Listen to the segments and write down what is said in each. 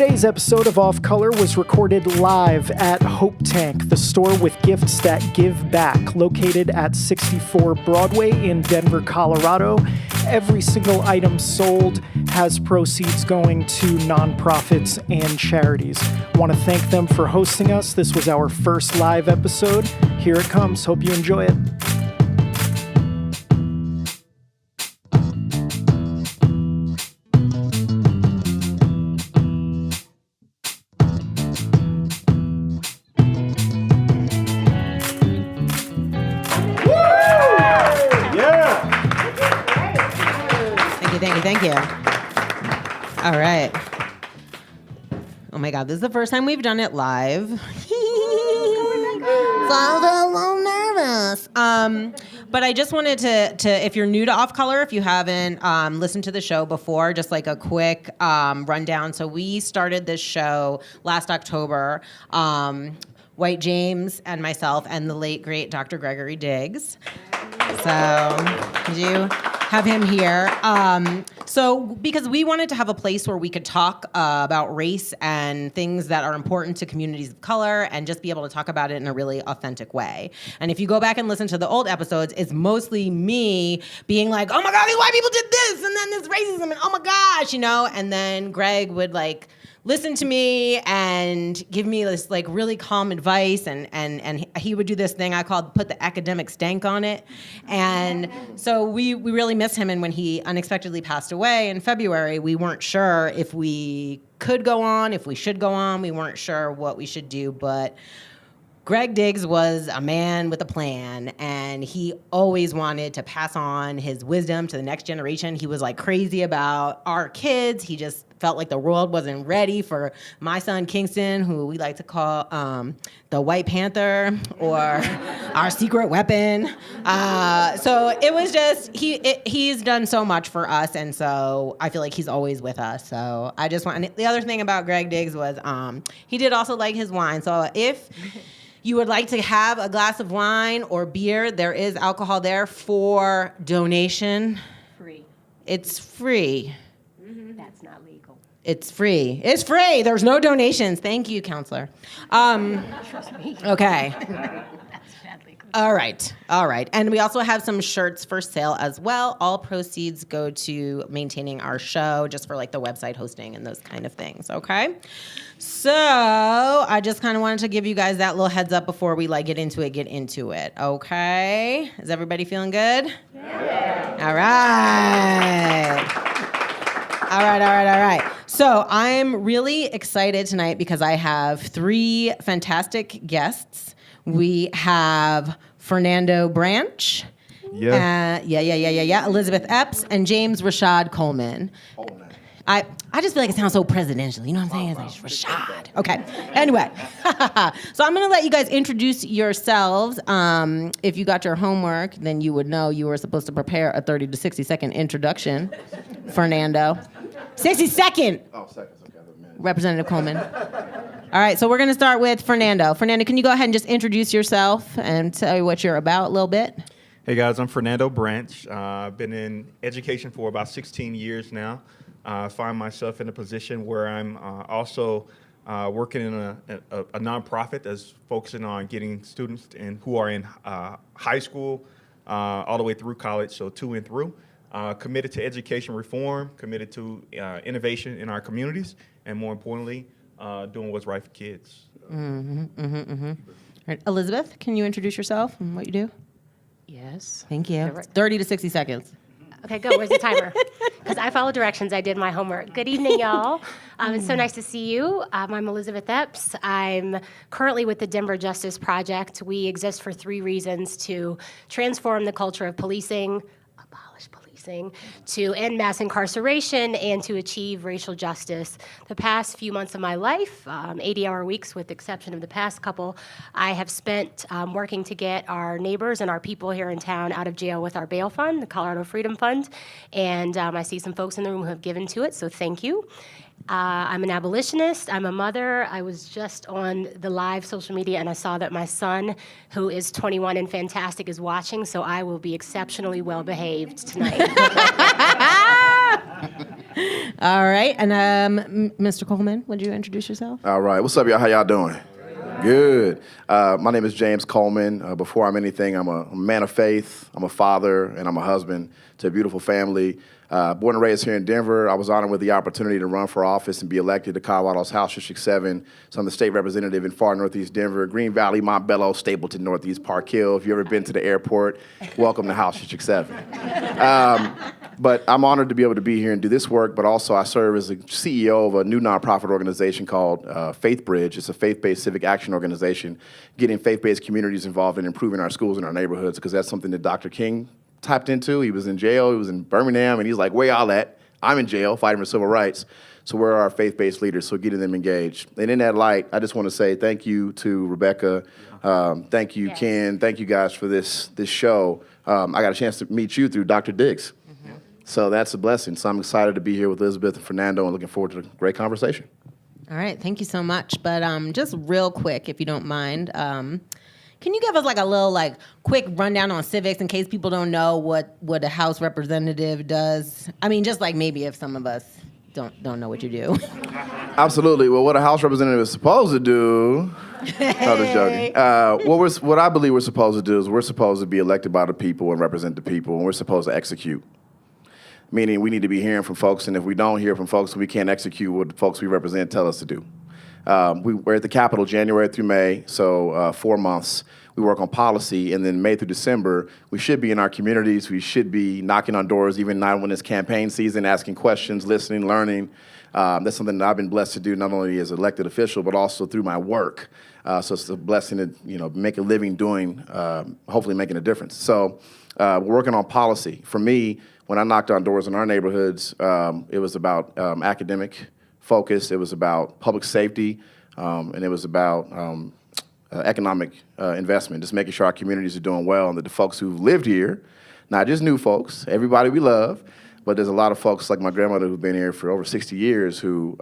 Today's episode of Off Color was recorded live at Hope Tank, the store with gifts that give back, located at 64 Broadway in Denver, Colorado. Every single item sold has proceeds going to nonprofits and charities. I want to thank them for hosting us. This was our first live episode. Here it comes. Hope you enjoy it. Thank you. All right. Oh my God, this is the first time we've done it live. So I'm a little nervous. But I just wanted to, if you're new to Off Color, if you haven't listened to the show before, just like a quick rundown. So we started this show last October. White James and myself and the late, great Dr. Gregory Diggs. So, did you have him here? So, because we wanted to have a place where we could talk about race and things that are important to communities of color and just be able to talk about it in a really authentic way. And if you go back and listen to the old episodes, it's mostly me being like, oh my God, these white people did this, and then this racism, and oh my gosh, you know? And then Greg would like, listen to me and give me this like really calm advice, and he would do this thing I called put the academic stank on it. And so we really miss him, and when he unexpectedly passed away in February, we weren't sure if we could go on, if we should go on, we weren't sure what we should do, but Greg Diggs was a man with a plan, and he always wanted to pass on his wisdom to the next generation. He was like crazy about our kids. He just felt like the world wasn't ready for my son Kingston, who we like to call the White Panther or our secret weapon. So it was just, he's done so much for us, and so I feel like he's always with us. So I just want, and the other thing about Greg Diggs was he did also like his wine. So if you would like to have a glass of wine or beer, there is alcohol there for donation. Free. It's free. Mm-hmm. That's not legal. It's free. It's free. There's no donations. Thank you, counselor. Trust me. Okay. That's sadly good. All right. All right. And we also have some shirts for sale as well. All proceeds go to maintaining our show, just for like the website hosting and those kind of things. Okay. So I just kind of wanted to give you guys that little heads up before we like get into it. Okay. Is everybody feeling good? Yeah. All right. So I'm really excited tonight because I have three fantastic guests. We have Fernando Branch. Yeah. Elisabeth Epps and James Rashad Coleman. I just feel like it sounds so presidential. You know what I'm saying? It's like Rashad. Okay. Anyway, so I'm going to let you guys introduce yourselves. If you got your homework, then you would know you were supposed to prepare a 30 to 60 second introduction. Fernando. 60 second. Oh, seconds. Okay, Representative Coleman. All right, so we're going to start with Fernando. Fernando, can you go ahead and just introduce yourself and tell you what you're about a little bit? Hey, guys, I'm Fernando Branch. I've been in education for about 16 years now. I find myself in a position where I'm also working in a nonprofit that's focusing on getting students who are in high school all the way through college, so to and through. Committed to education reform, committed to innovation in our communities, and more importantly, doing what's right for kids. All right, Elisabeth, can you introduce yourself and what you do? Yes. Thank you. 30 to 60 seconds. Okay, go. Where's the timer? Because I followed directions. I did my homework. Good evening, y'all. It's so nice to see you. I'm Elisabeth Epps. I'm currently with the Denver Justice Project. We exist for three reasons: to transform the culture of policing, abolish policing, to end mass incarceration, and to achieve racial justice. The past few months of my life, 80-hour weeks with the exception of the past couple, I have spent working to get our neighbors and our people here in town out of jail with our bail fund, the Colorado Freedom Fund, and I see some folks in the room who have given to it, so thank you. I'm an abolitionist. I'm a mother. I was just on the live social media, and I saw that my son, who is 21 and fantastic, is watching, so I will be exceptionally well behaved tonight. All right, and Mr. Coleman, would you introduce yourself? All right. What's up, y'all? How y'all doing? Good. My name is James Coleman. Before I'm anything, I'm a man of faith. I'm a father, and I'm a husband to a beautiful family. Born and raised here in Denver. I was honored with the opportunity to run for office and be elected to Colorado's House District 7. So I'm the state representative in far northeast Denver, Green Valley, Montbello, Stapleton, Northeast Park Hill. If you've ever been to the airport, welcome to House District 7. But I'm honored to be able to be here and do this work, but also I serve as the CEO of a new nonprofit organization called Faith Bridge. It's a faith-based civic action organization, getting faith-based communities involved in improving our schools and our neighborhoods, because that's something that Dr. King tapped into. He was in jail, he was in Birmingham, and he's like, where y'all at? I'm in jail fighting for civil rights. So where are our faith-based leaders? So getting them engaged. And in that light, I just want to say thank you to Rebekah, thank you, Ken, thank you guys for this show. I got a chance to meet you through Dr. Diggs. So that's a blessing. So I'm excited to be here with Elisabeth and Fernando and looking forward to a great conversation. All right, thank you so much. But just real quick, if you don't mind, can you give us like a little like quick rundown on civics in case people don't know what a House representative does? I mean, just like maybe if some of us don't know what you do. Absolutely. Well, what a House representative is supposed to do. I'm just joking. What I believe we're supposed to do is we're supposed to be elected by the people and represent the people, and we're supposed to execute. Meaning we need to be hearing from folks, and if we don't hear from folks, we can't execute what the folks we represent tell us to do. We're at the Capitol January through May, so 4 months. We work on policy, and then May through December, we should be in our communities. We should be knocking on doors, even now when it's campaign season, asking questions, listening, learning. That's something that I've been blessed to do, not only as elected official, but also through my work. So it's a blessing to make a living doing, hopefully making a difference. So we're working on policy. For me, when I knocked on doors in our neighborhoods, it was about academic focus, it was about public safety, and it was about economic investment, just making sure our communities are doing well and that the folks who've lived here, not just new folks, everybody we love, but there's a lot of folks like my grandmother who've been here for over 60 years who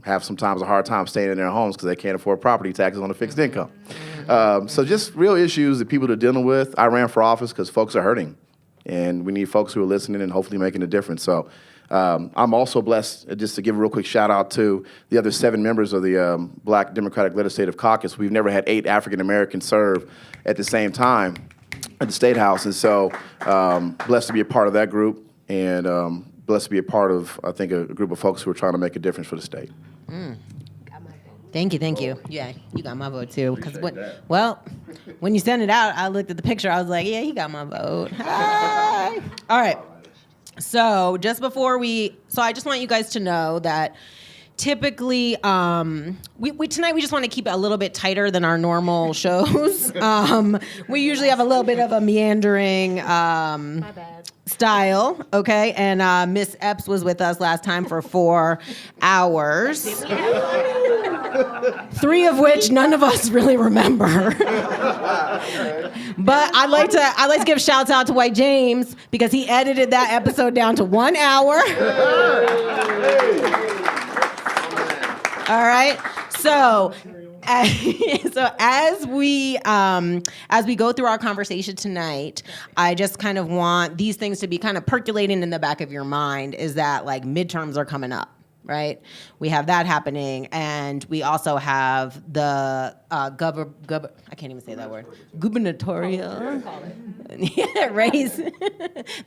have sometimes a hard time staying in their homes because they can't afford property taxes on a fixed income. So just real issues that people are dealing with. I ran for office because folks are hurting. And we need folks who are listening and hopefully making a difference. So I'm also blessed, just to give a real quick shout out to the other 7 members of the Black Democratic Legislative Caucus. We've never had 8 African Americans serve at the same time at the State House. And so blessed to be a part of that group, and blessed to be a part of, I think, a group of folks who are trying to make a difference for the state. Thank you. Yeah, you got my vote too. Because when you sent it out, I looked at the picture. I was like, yeah, he got my vote. Hi. All right. So I just want you guys to know that typically, tonight we just want to keep it a little bit tighter than our normal shows. We usually have a little bit of a meandering style, okay? And Miss Epps was with us last time for 4 hours. 3 of which none of us really remember. But I'd like to give shouts out to White James because he edited that episode down to 1 hour. All right. So as we go through our conversation tonight, I just kind of want these things to be kind of percolating in the back of your mind, is that like midterms are coming up, right? We have that happening, and we also have the I can't even say that word. Gubernatorial race.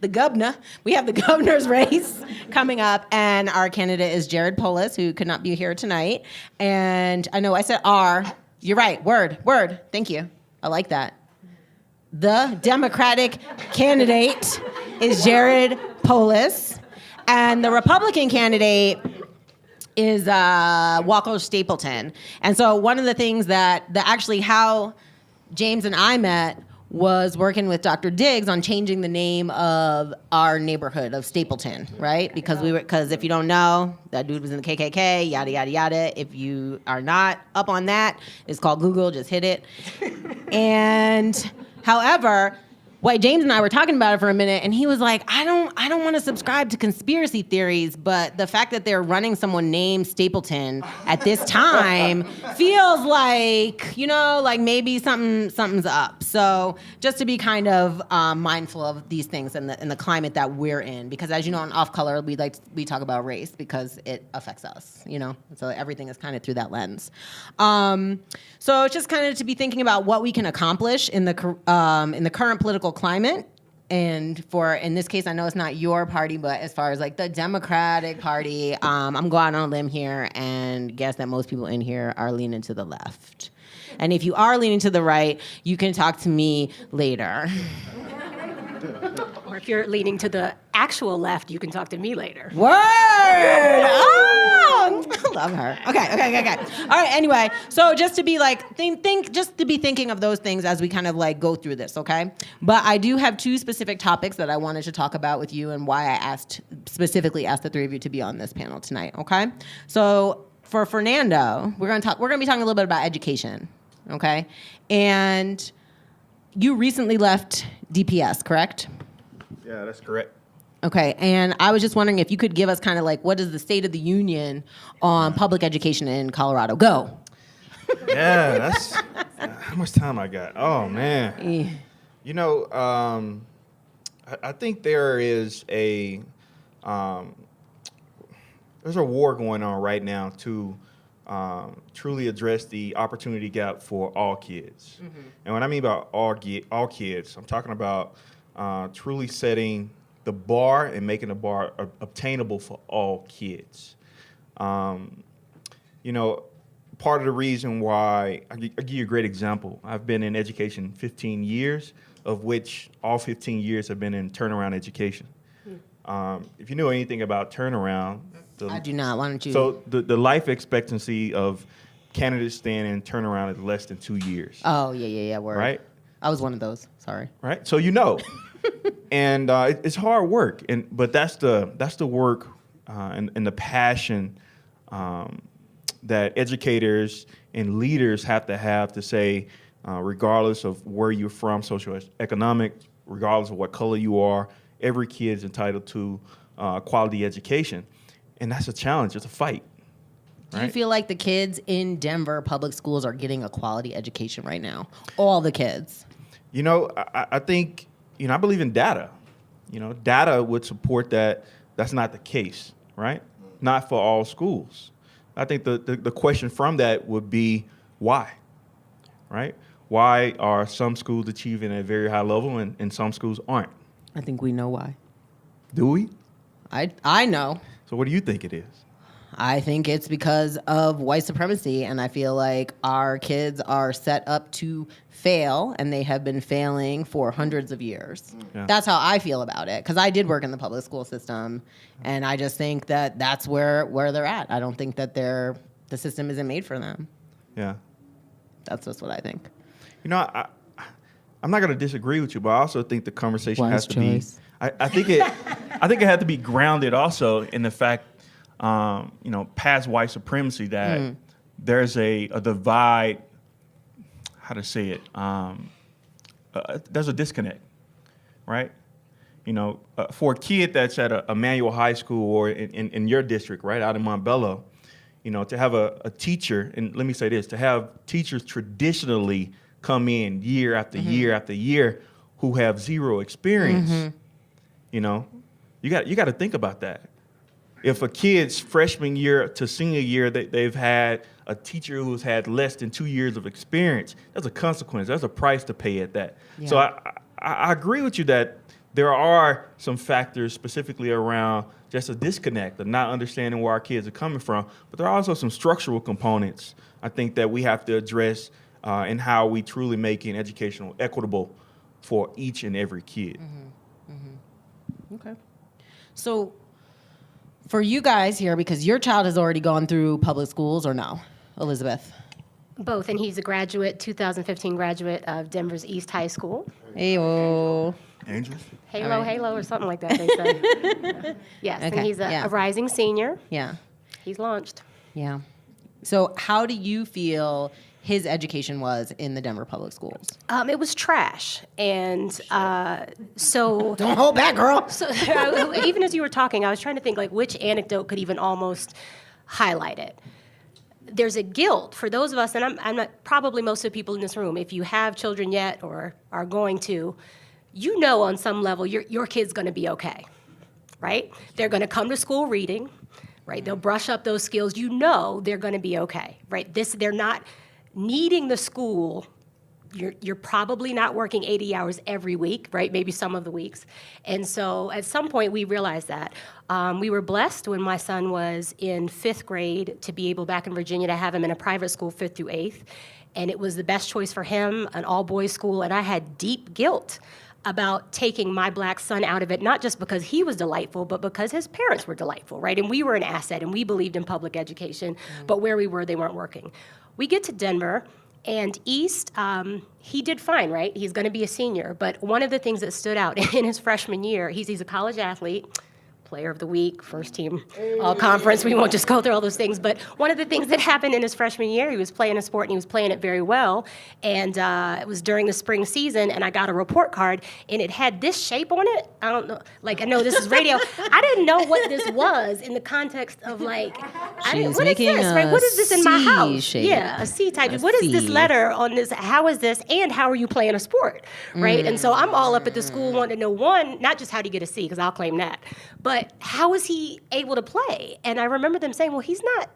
The governor. We have the governor's race coming up, and our candidate is Jared Polis, who could not be here tonight. And I know I said R. You're right. Word. Thank you. I like that. The Democratic candidate is Jared Polis, and the Republican candidate is Walker Stapleton. And so one of the things that actually how James and I met was working with Dr. Diggs on changing the name of our neighborhood of Stapleton, right? Because if you don't know, that dude was in the KKK, yada, yada, yada. If you are not up on that, it's called Google, just hit it. And however, James and I were talking about it for a minute, and he was like, I don't want to subscribe to conspiracy theories, but the fact that they're running someone named Stapleton at this time feels like, like maybe something's up. So just to be kind of mindful of these things and the climate that we're in, because as you know, on Off Color, we talk about race because it affects us, So everything is kind of through that lens. So it's just kind of to be thinking about what we can accomplish in the current political climate. And in this case, I know it's not your party, but as far as like the Democratic Party, I'm going on a limb here and guess that most people in here are leaning to the left. And if you are leaning to the right, you can talk to me later. Or if you're leaning to the actual left, you can talk to me later. Word! Oh, I love her. Okay. All right, anyway, so just to be like, just to be thinking of those things as we kind of like go through this, okay? But I do have 2 specific topics that I wanted to talk about with you and why I specifically asked the 3 of you to be on this panel tonight, okay? So for Fernando, we're gonna be talking a little bit about education, okay? And you recently left DPS, correct? Yeah, that's correct. Okay, and I was just wondering if you could give us kind of like what is the state of the union on public education in Colorado? Go. Yeah, that's how much time I got. Oh man, I think there is there's a war going on right now to truly address the opportunity gap for all kids. Mm-hmm. And what I mean by all kids, I'm talking about truly setting the bar and making the bar obtainable for all kids. Part of the reason why, I'll give you a great example. I've been in education 15 years, of which all 15 years have been in turnaround education. If you know anything about turnaround. I do not. Why don't you? So the life expectancy of candidates staying in turnaround is less than 2 years. Oh, yeah, word. Right? I was one of those, sorry. Right? So and it's hard work, but that's the work and the passion that educators and leaders have to say, regardless of where you're from, socioeconomic, regardless of what color you are, every kid is entitled to quality education, and that's a challenge. It's a fight. Do you feel like the kids in Denver public schools are getting a quality education right now? All the kids. I think. I believe in data. Data would support that that's not the case, right? Not for all schools. I think the question from that would be why, right? Why are some schools achieving at a very high level and some schools aren't? I think we know why. Do we? I know. So what do you think it is? I think it's because of white supremacy, and I feel like our kids are set up to fail, and they have been failing for hundreds of years. Yeah. That's how I feel about it, because I did work in the public school system, and I just think that that's where they're at. I don't think that the system isn't made for them. Yeah. That's just what I think. I'm not going to disagree with you, but I also think the conversation Wise has to choice. be. I think it had to be grounded also in the fact, past white supremacy, that there's a divide. How to say it? There's a disconnect, right? For a kid that's at a Manual High School or in your district, right, out in Montbello, to have a teacher, and let me say this, to have teachers traditionally come in year after year after year who have zero experience, you got to think about that. If a kid's freshman year to senior year, they've had a teacher who's had less than 2 years of experience, there's a consequence. There's a price to pay at that. Yeah. So I agree with you that there are some factors specifically around just a disconnect of not understanding where our kids are coming from. But there are also some structural components, I think, that we have to address in how we truly making educational equitable for each and every kid. Okay. So for you guys here, because your child has already gone through public schools, or no, Elisabeth? Both, and he's a 2015 graduate of Denver's East High School. Hey-o. Angels? Halo, or something like that, they say. Yes, okay. And he's a rising senior. Yeah. He's launched. Yeah. So how do you feel his education was in the Denver public schools? It was trash. And so... Don't hold back, girl. So even as you were talking, I was trying to think like which anecdote could even almost highlight it. There's a guilt for those of us, and I'm not, probably most of the people in this room, if you have children yet or are going to, you know on some level your kid's going to be okay, right? They're going to come to school reading, right? They'll brush up those skills. You know they're going to be okay, right? They're not needing the school. You're probably not working 80 hours every week, right? Maybe some of the weeks. And so at some point we realized that. We were blessed when my son was in 5th grade to be able back in Virginia to have him in a private school 5th through 8th. And it was the best choice for him, an all-boys school. And I had deep guilt about taking my black son out of it, not just because he was delightful, but because his parents were delightful, right? And we were an asset and we believed in public education, but where we were, they weren't working. We get to Denver. And East, he did fine, right? He's going to be a senior. But one of the things that stood out in his freshman year, he's a college athlete, player of the week, first team all conference. We won't just go through all those things. But one of the things that happened in his freshman year, he was playing a sport and he was playing it very well. And it was during the spring season, and I got a report card, and it had this shape on it. I don't know, like I know this is radio. I didn't know what this was in the context of like, what is this, right? What is this in my house? shape. Yeah, a C type. What is this letter on this? How is this? And how are you playing a sport, right? And so I'm all up at the school wanting to know, one, not just how do you get a C, because I'll claim that, but how is he able to play? And I remember them saying, well, he's not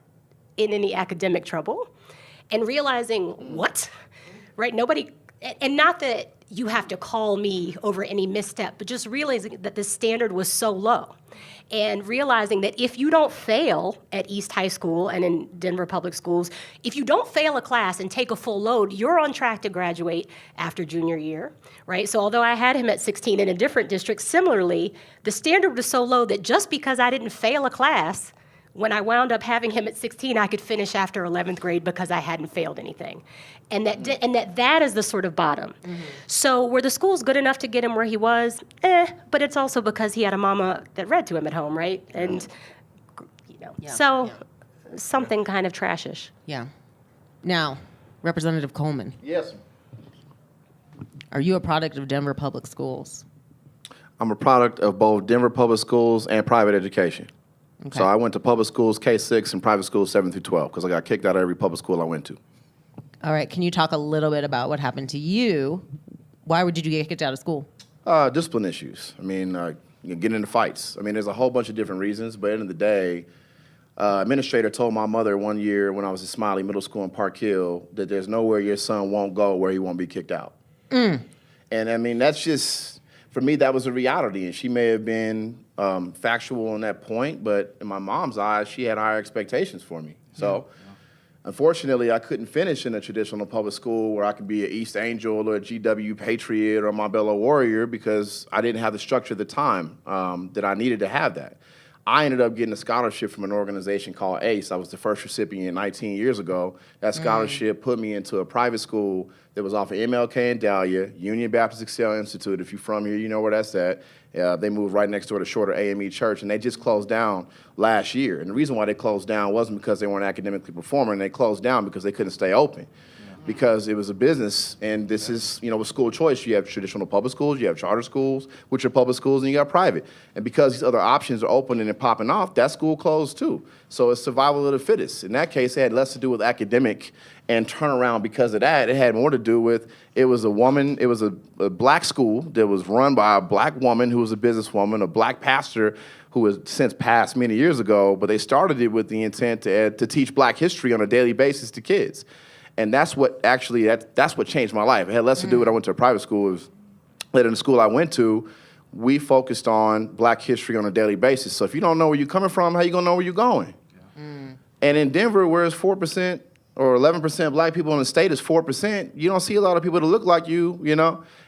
in any academic trouble. And realizing, what? Right? Nobody, and not that you have to call me over any misstep, but just realizing that the standard was so low. And realizing that if you don't fail at East High School and in Denver Public Schools, if you don't fail a class and take a full load, you're on track to graduate after junior year, right? So although I had him at 16 in a different district, similarly, the standard was so low that just because I didn't fail a class, when I wound up having him at 16, I could finish after 11th grade because I hadn't failed anything. And that is the sort of bottom. Mm-hmm. So were the schools good enough to get him where he was? But it's also because he had a mama that read to him at home, right? And, something kind of trashish. Yeah. Now, Representative Coleman. Yes. Are you a product of Denver Public Schools? I'm a product of both Denver Public Schools and private education. Okay. So I went to public schools K-6 and private schools 7 through 12 because I got kicked out of every public school I went to. All right. Can you talk a little bit about what happened to you? Why did you get kicked out of school? Discipline issues. I mean, getting into fights. I mean, there's a whole bunch of different reasons, but at the end of the day, administrator told my mother one year when I was at Smiley Middle School in Park Hill that there's nowhere your son won't go where he won't be kicked out. And I mean, that's just, for me, that was a reality. And she may have been factual on that point, but in my mom's eyes, she had higher expectations for me. So unfortunately, I couldn't finish in a traditional public school where I could be an East Angel or a GW Patriot or a Marbella Warrior because I didn't have the structure at the time that I needed to have that. I ended up getting a scholarship from an organization called ACE. I was the first recipient 19 years ago. That scholarship put me into a private school that was off of MLK and Dahlia, Union Baptist Excel Institute. If you're from here, you know where that's at. They moved right next door to Shorter AME Church, and they just closed down last year. And the reason why they closed down wasn't because they weren't academically performing. They closed down because they couldn't stay open. Because it was a business, and this is, with school choice, you have traditional public schools, you have charter schools, which are public schools, and you got private. And because these other options are opening and popping off, that school closed too. So it's survival of the fittest. In that case, it had less to do with academic and turnaround because of that. It had more to do with, it was a black school that was run by a black woman who was a businesswoman, a black pastor who has since passed many years ago, but they started it with the intent to teach black history on a daily basis to kids. And that's what that's what changed my life. It had less to do with I went to a private school. It was that in the school I went to, we focused on black history on a daily basis. So if you don't know where you're coming from, how you gonna know where you're going? And in Denver, where it's 4% or 11% black people in the state is 4%, you don't see a lot of people that look like you,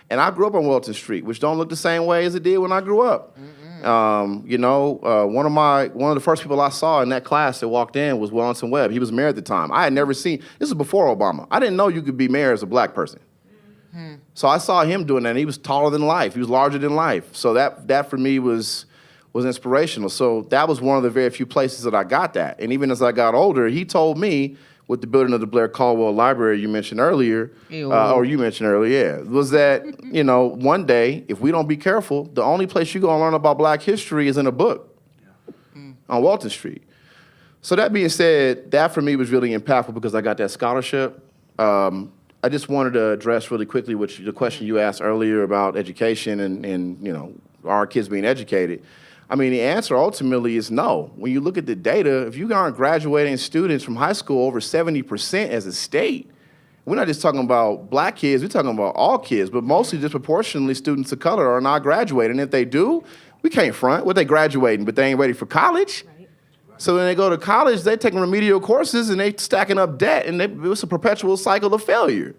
And I grew up on Welton Street, which don't look the same way as it did when I grew up. One of the first people I saw in that class that walked in was Wellington Webb. He was mayor at the time. I had never seen, this was before Obama. I didn't know you could be mayor as a black person. So I saw him doing that, and he was taller than life. He was larger than life. So that for me was was inspirational. So that was one of the very few places that I got that. And even as I got older, he told me, with the building of the Blair Caldwell Library you mentioned earlier, was that, one day, if we don't be careful, the only place you're going to learn about Black history is in a book on Walton Street. So that being said, that for me was really impactful because I got that scholarship. I just wanted to address really quickly the question you asked earlier about education and are our kids being educated? I mean, the answer ultimately is no. When you look at the data, if you aren't graduating students from high school over 70% as a state, we're not just talking about Black kids, we're talking about all kids, but mostly disproportionately students of color are not graduating. If they do, we can't front. They graduating, but they ain't ready for college. Right. So when they go to college, they're taking remedial courses and they stacking up debt, and it's a perpetual cycle of failure.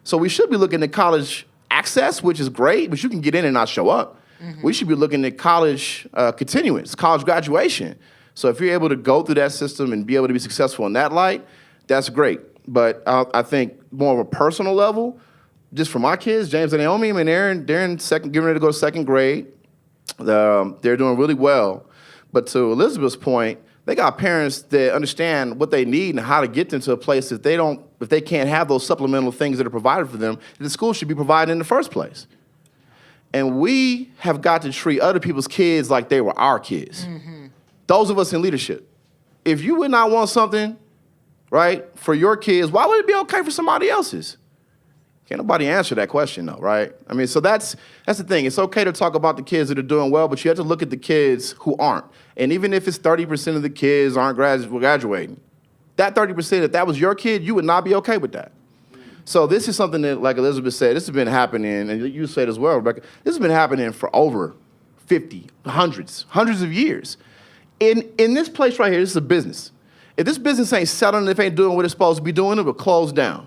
So we should be looking at college access, which is great, but you can get in and not show up. Mm-hmm. We should be looking at college continuance, college graduation. So if you're able to go through that system and be able to be successful in that light, that's great. But I think more of a personal level, just for my kids, James and Naomi, I mean, they're in getting ready to go to second grade. They're doing really well. But to Elisabeth's point, they got parents that understand what they need and how to get them to a place if they can't have those supplemental things that are provided for them, that the school should be providing in the first place. And we have got to treat other people's kids like they were our kids. Mm-hmm. Those of us in leadership. If you would not want something, right, for your kids, why would it be okay for somebody else's? Can't nobody answer that question, though, right? I mean, so that's the thing. It's okay to talk about the kids that are doing well, but you have to look at the kids who aren't. And even if it's 30% of the kids aren't graduating, that 30%, if that was your kid, you would not be okay with that. So this is something that, like Elisabeth said, this has been happening, and you said as well, Rebekah, this has been happening for over 50, hundreds of years. In this place right here, this is a business. If this business ain't selling, if it ain't doing what it's supposed to be doing, it will close down.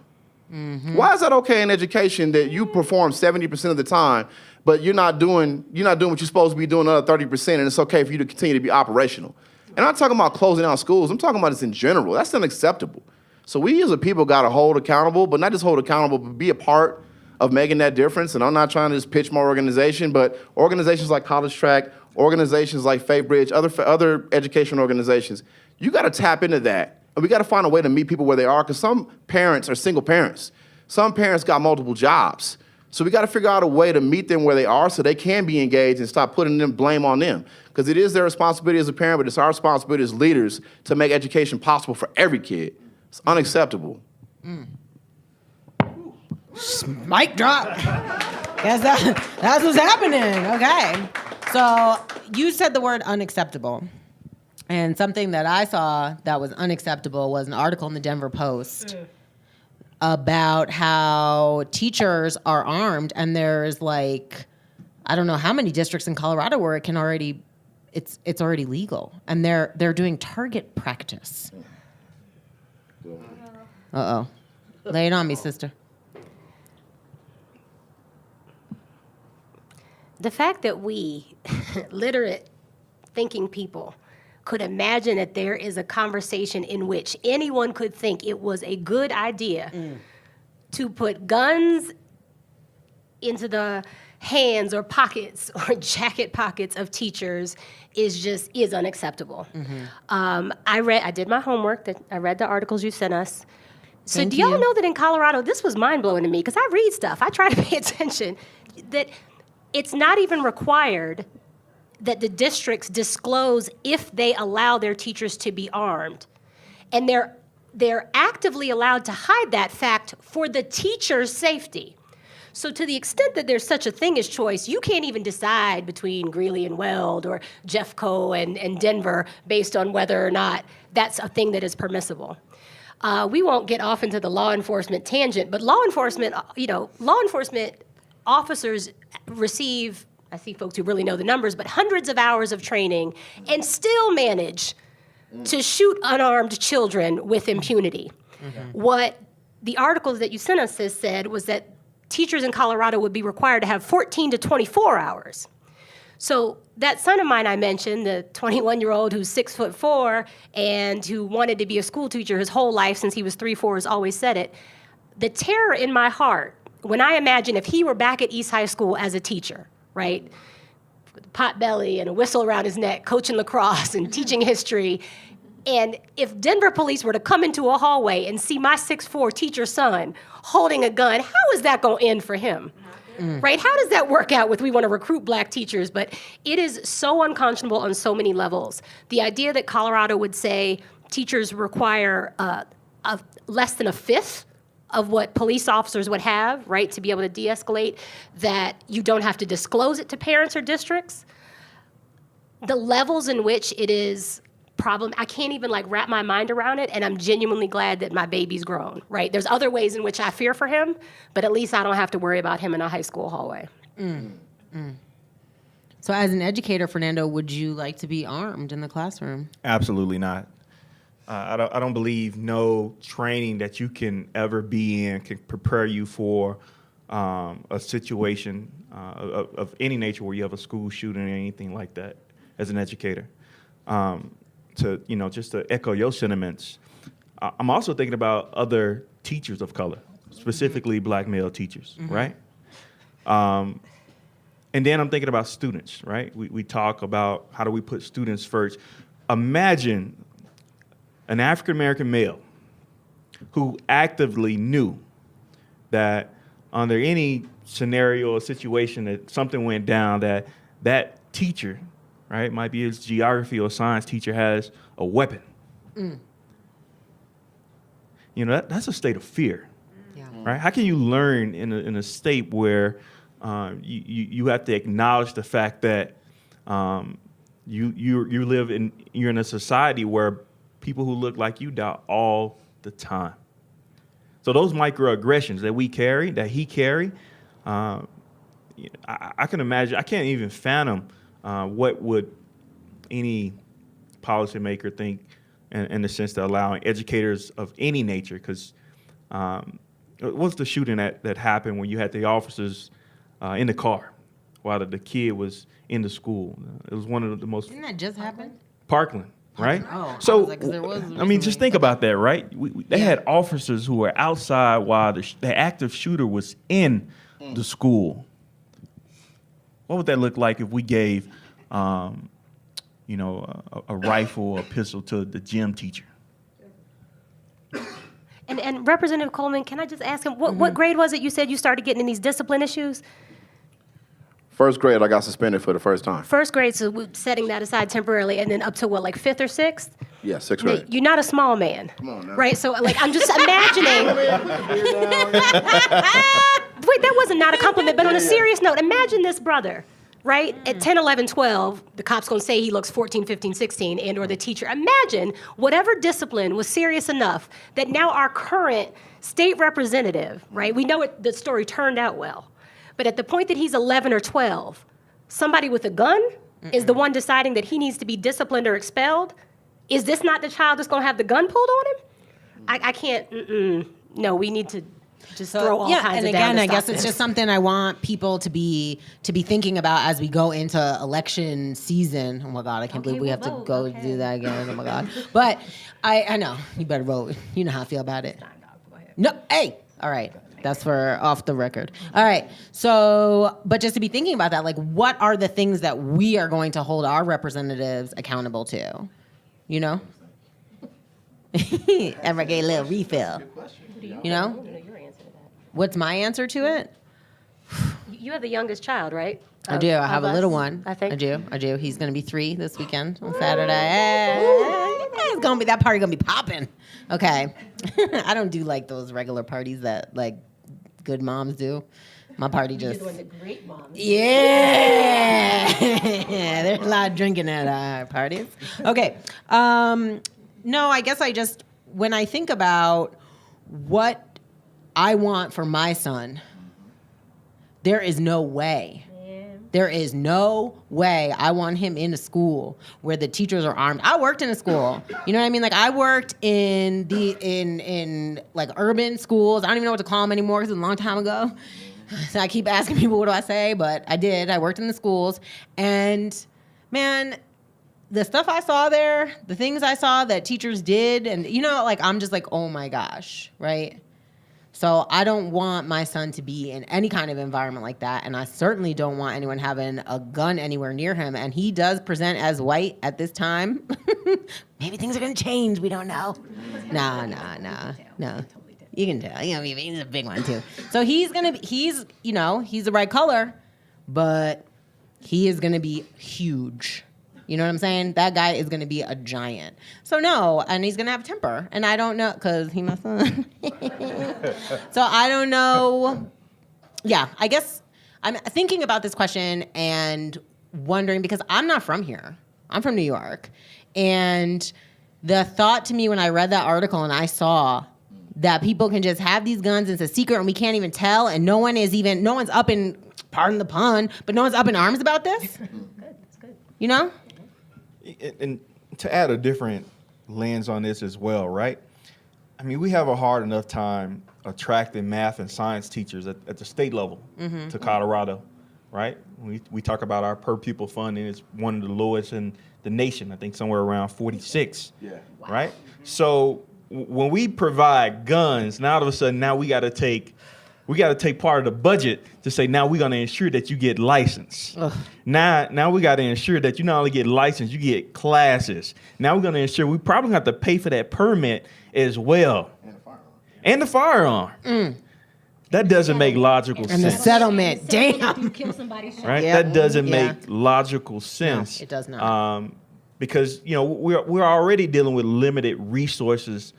Mm-hmm. Why is that okay in education that you perform 70% of the time, but you're not doing what you're supposed to be doing another 30%, and it's okay for you to continue to be operational? And I'm not talking about closing down schools. I'm talking about this in general. That's unacceptable. So we as a people got to hold accountable, but not just hold accountable, but be a part of making that difference. And I'm not trying to just pitch my organization, but organizations like College Track, organizations like Faith Bridge, other education organizations, you got to tap into that. And we got to find a way to meet people where they are, because some parents are single parents. Some parents got multiple jobs. So we got to figure out a way to meet them where they are so they can be engaged and stop putting blame on them. Because it is their responsibility as a parent, but it's our responsibility as leaders to make education possible for every kid. It's unacceptable. Mic drop. Guess that's what's happening. Okay. So you said the word unacceptable. And something that I saw that was unacceptable was an article in the Denver Post about how teachers are armed, and there's I don't know how many districts in Colorado where it's already legal, and they're doing target practice. Uh-oh. Lay it on me, sister. The fact that we, literate, thinking people, could imagine that there is a conversation in which anyone could think it was a good idea to put guns into the hands or pockets or jacket pockets of teachers is unacceptable. Mm-hmm. I did my homework. I read the articles you sent us. So do y'all know that in Colorado, this was mind-blowing to me, because I read stuff. I try to pay attention, that it's not even required that the districts disclose if they allow their teachers to be armed. And they're actively allowed to hide that fact for the teacher's safety. So to the extent that there's such a thing as choice, you can't even decide between Greeley and Weld or Jeffco and Denver based on whether or not that's a thing that is permissible. We won't get off into the law enforcement tangent, but law enforcement officers receive, I see folks who really know the numbers, but hundreds of hours of training and still manage to shoot unarmed children with impunity. Mm-hmm. What the articles that you sent us said was that teachers in Colorado would be required to have 14 to 24 hours. So that son of mine I mentioned, the 21-year-old who's 6'4" and who wanted to be a school teacher his whole life since he was 3-4, has always said it. The terror in my heart when I imagine if he were back at East High School as a teacher, right? pot belly and a whistle around his neck, coaching lacrosse and teaching history. And if Denver police were to come into a hallway and see my 6'4" teacher son holding a gun, how is that going to end for him? Right? How does that work out with we want to recruit black teachers? But it is so unconscionable on so many levels. The idea that Colorado would say teachers require less than a fifth of what police officers would have, right, to be able to de-escalate, that you don't have to disclose it to parents or districts. The levels in which it is I can't even like wrap my mind around it, and I'm genuinely glad that my baby's grown, right? There's other ways in which I fear for him, but at least I don't have to worry about him in a high school hallway. So as an educator, Fernando, would you like to be armed in the classroom? Absolutely not. I don't believe no training that you can ever be in can prepare you for a situation of any nature where you have a school shooting or anything like that as an educator. Just to echo your sentiments, I'm also thinking about other teachers of color, specifically black male teachers, right? And then I'm thinking about students, right? We talk about how do we put students first. Imagine an African-American male who actively knew that under any scenario or situation that something went down, that teacher, right, might be his geography or science teacher, has a weapon. That's a state of fear, right? How can you learn in a state where you have to acknowledge the fact that you're in a society where people who look like you die all the time. So those microaggressions that he carry, I can imagine. I can't even fathom what would any policymaker think in the sense of allowing educators of any nature. Because what's the shooting that happened when you had the officers in the car while the kid was in the school? It was one of the most. Didn't that just happen? Parkland. Right? Oh, so, I mean, just think about that, right? They had officers who were outside while the active shooter was in the school. What would that look like if we gave, a rifle or a pistol to the gym teacher? And Representative Coleman, can I just ask him, what grade was it you said you started getting in these discipline issues? First grade, I got suspended for the first time. First grade, so we're setting that aside temporarily, and then up to what, like fifth or sixth? Yeah, sixth grade. Now, you're not a small man. Come on now. Right? So, like, I'm just imagining. Wait, that wasn't not a compliment, but on a serious note, imagine this brother, right? At 10, 11, 12, the cop's going to say he looks 14, 15, 16, and or the teacher. Imagine whatever discipline was serious enough that now our current state representative, right? We know the story turned out well. But at the point that he's 11 or 12, somebody with a gun is the one deciding that he needs to be disciplined or expelled. Is this not the child that's going to have the gun pulled on him? I can't. No, we need to just throw all kinds and of again, down to I guess stop it's this. just something I want people to be thinking about as we go into election season. Oh my God, I can't believe we have to go do that again. Oh my God. But I know you better vote. You know how I feel about it. No, hey, all right. That's for off the record. All right. So, but just to be thinking about that, like, what are the things that we are going to hold our representatives accountable to? You know? Ever get a little refill? You know? What's my answer to it? You have the youngest child, right? I do. I have a little one. I think. I do. He's going to be 3 this weekend on Saturday. It's going to be, that party going to be popping. Okay. I don't do like those regular parties that like good moms do. My party just. You're doing the great moms. Yeah. There's a lot of drinking at our parties. Okay. No, I guess when I think about what I want for my son, there is no way. There is no way I want him in a school where the teachers are armed. I worked in a school. You know what I mean? Like, I worked in like urban schools. I don't even know what to call them anymore because it was a long time ago. So I keep asking people, what do I say? But I did. I worked in the schools. And, man, the stuff I saw there, the things I saw that teachers did, and, like, I'm just like, oh, my gosh, right? So I don't want my son to be in any kind of environment like that, and I certainly don't want anyone having a gun anywhere near him. And he does present as white at this time. Maybe things are gonna change. We don't know. No. You can tell. He's a big one too. So he's the right color, but he is gonna be huge. You know what I'm saying? That guy is going to be a giant. So no, and he's going to have a temper. And I don't know, because he my son. So I don't know. Yeah, I guess I'm thinking about this question and wondering, because I'm not from here. I'm from New York. And the thought to me when I read that article and I saw that people can just have these guns and it's a secret and we can't even tell, and no one's up in, pardon the pun, but no one's up in arms about this. Good, that's good. You know? And to add a different lens on this as well, right? I mean, we have a hard enough time attracting math and science teachers at the state level to Colorado, right? We talk about our per pupil funding is one of the lowest in the nation. I think somewhere around 46, right? So when we provide guns, now all of a sudden now we got to take part of the budget to say, now we're going to ensure that you get licensed. Now we got to ensure that you not only get licensed, you get classes. Now we're going to ensure we probably have to pay for that permit as well. And the firearm. That doesn't make logical sense. And the settlement, damn. You kill somebody. Right? Yeah. That doesn't make logical sense. No, it does not. Because, we're already dealing with limited resources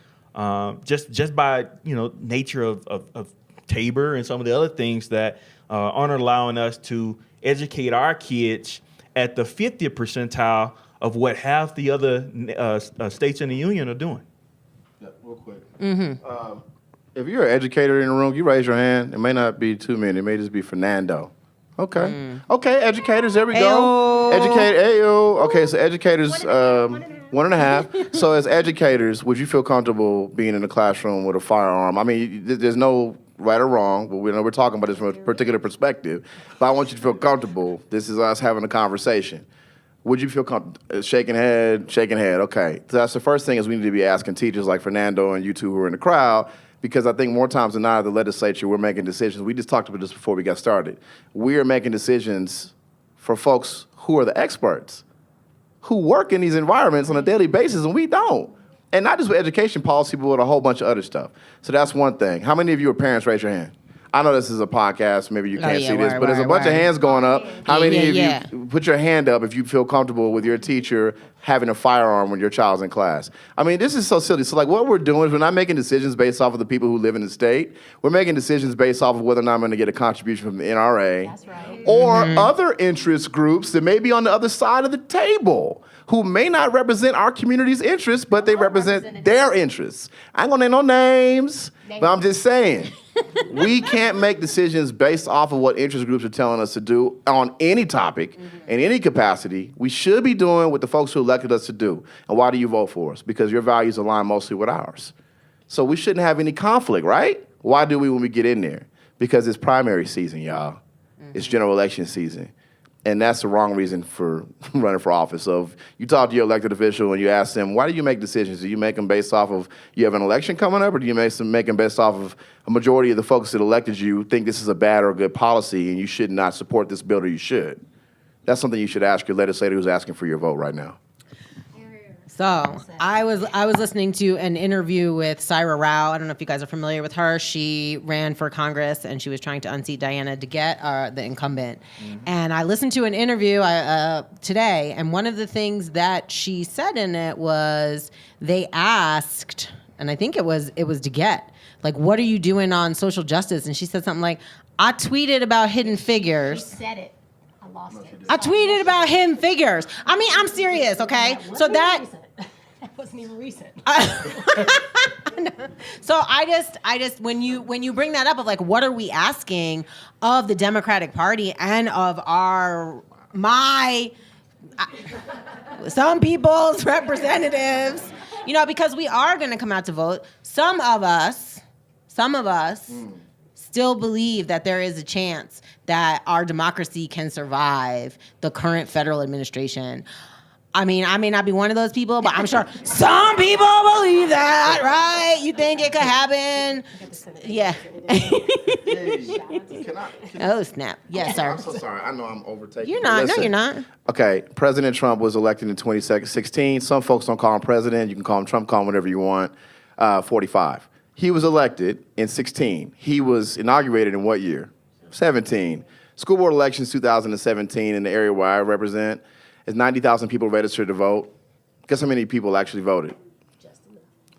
just by, nature of Tabor and some of the other things that aren't allowing us to educate our kids at the 50th percentile of what half the other states in the union are doing. Yeah, real quick. If you're an educator in the room, you raise your hand. It may not be too many. It may just be Fernando. Okay. Okay, educators, there we go. Ayo. Okay, so educators, 1.5. So as educators, would you feel comfortable being in the classroom with a firearm? I mean, there's no right or wrong, but we're talking about this from a particular perspective. But I want you to feel comfortable. This is us having a conversation. Would you feel comfortable? Shaking head. Okay. So that's the first thing is we need to be asking teachers like Fernando and you two who are in the crowd, because I think more times than not, the legislature, we're making decisions. We just talked about this before we got started. We are making decisions for folks who are the experts, who work in these environments on a daily basis, and we don't. And not just with education policy, but with a whole bunch of other stuff. So that's one thing. How many of you are parents? Raise your hand. I know this is a podcast. Maybe you can't see this, but there's a bunch of hands going up. How many of you put your hand up if you feel comfortable with your teacher having a firearm when your child's in class? I mean, this is so silly. So, what we're doing is we're not making decisions based off of the people who live in the state. We're making decisions based off of whether or not I'm going to get a contribution from the NRA. That's right. Or other interest groups that may be on the other side of the table, who may not represent our community's interests, but they represent their interests. I ain't gonna name no names, but I'm just saying, we can't make decisions based off of what interest groups are telling us to do on any topic, in any capacity. We should be doing what the folks who elected us to do. And why do you vote for us? Because your values align mostly with ours. So we shouldn't have any conflict, right? Why do we when we get in there? Because it's primary season, y'all. It's general election season. And that's the wrong reason for running for office. So if you talk to your elected official and you ask them, why do you make decisions? Do you make them based off of you have an election coming up, or do you make them based off of a majority of the folks that elected you think this is a bad or a good policy and you should not support this bill, or you should? That's something you should ask your legislator who's asking for your vote right now. So I was listening to an interview with Syra Rao. I don't know if you guys are familiar with her. She ran for Congress and she was trying to unseat Diana DeGette, the incumbent. And I listened to an interview today, and one of the things that she said in it was they asked, and I think it was DeGette, like, what are you doing on social justice? And she said something like, I tweeted about Hidden Figures. She said it. I lost it. I tweeted about Hidden Figures. I mean, I'm serious, okay? So that wasn't even recent. So I just when you bring that up of like, what are we asking of the Democratic Party and of some people's representatives, because we are going to come out to vote. Some of us still believe that there is a chance that our democracy can survive the current federal administration. I mean, I may not be one of those people, but I'm sure some people believe that, right? You think it could happen? Yeah. Oh, snap. Yes, sir. I'm so sorry. I know I'm overtaking. You're not. Listen. No, you're not. Okay, President Trump was elected in 2016. Some folks don't call him president. You can call him Trump, call him whatever you want. 45. He was elected in 16. He was inaugurated in what year? 17. School board elections 2017 in the area where I represent is 90,000 people registered to vote. Guess how many people actually voted?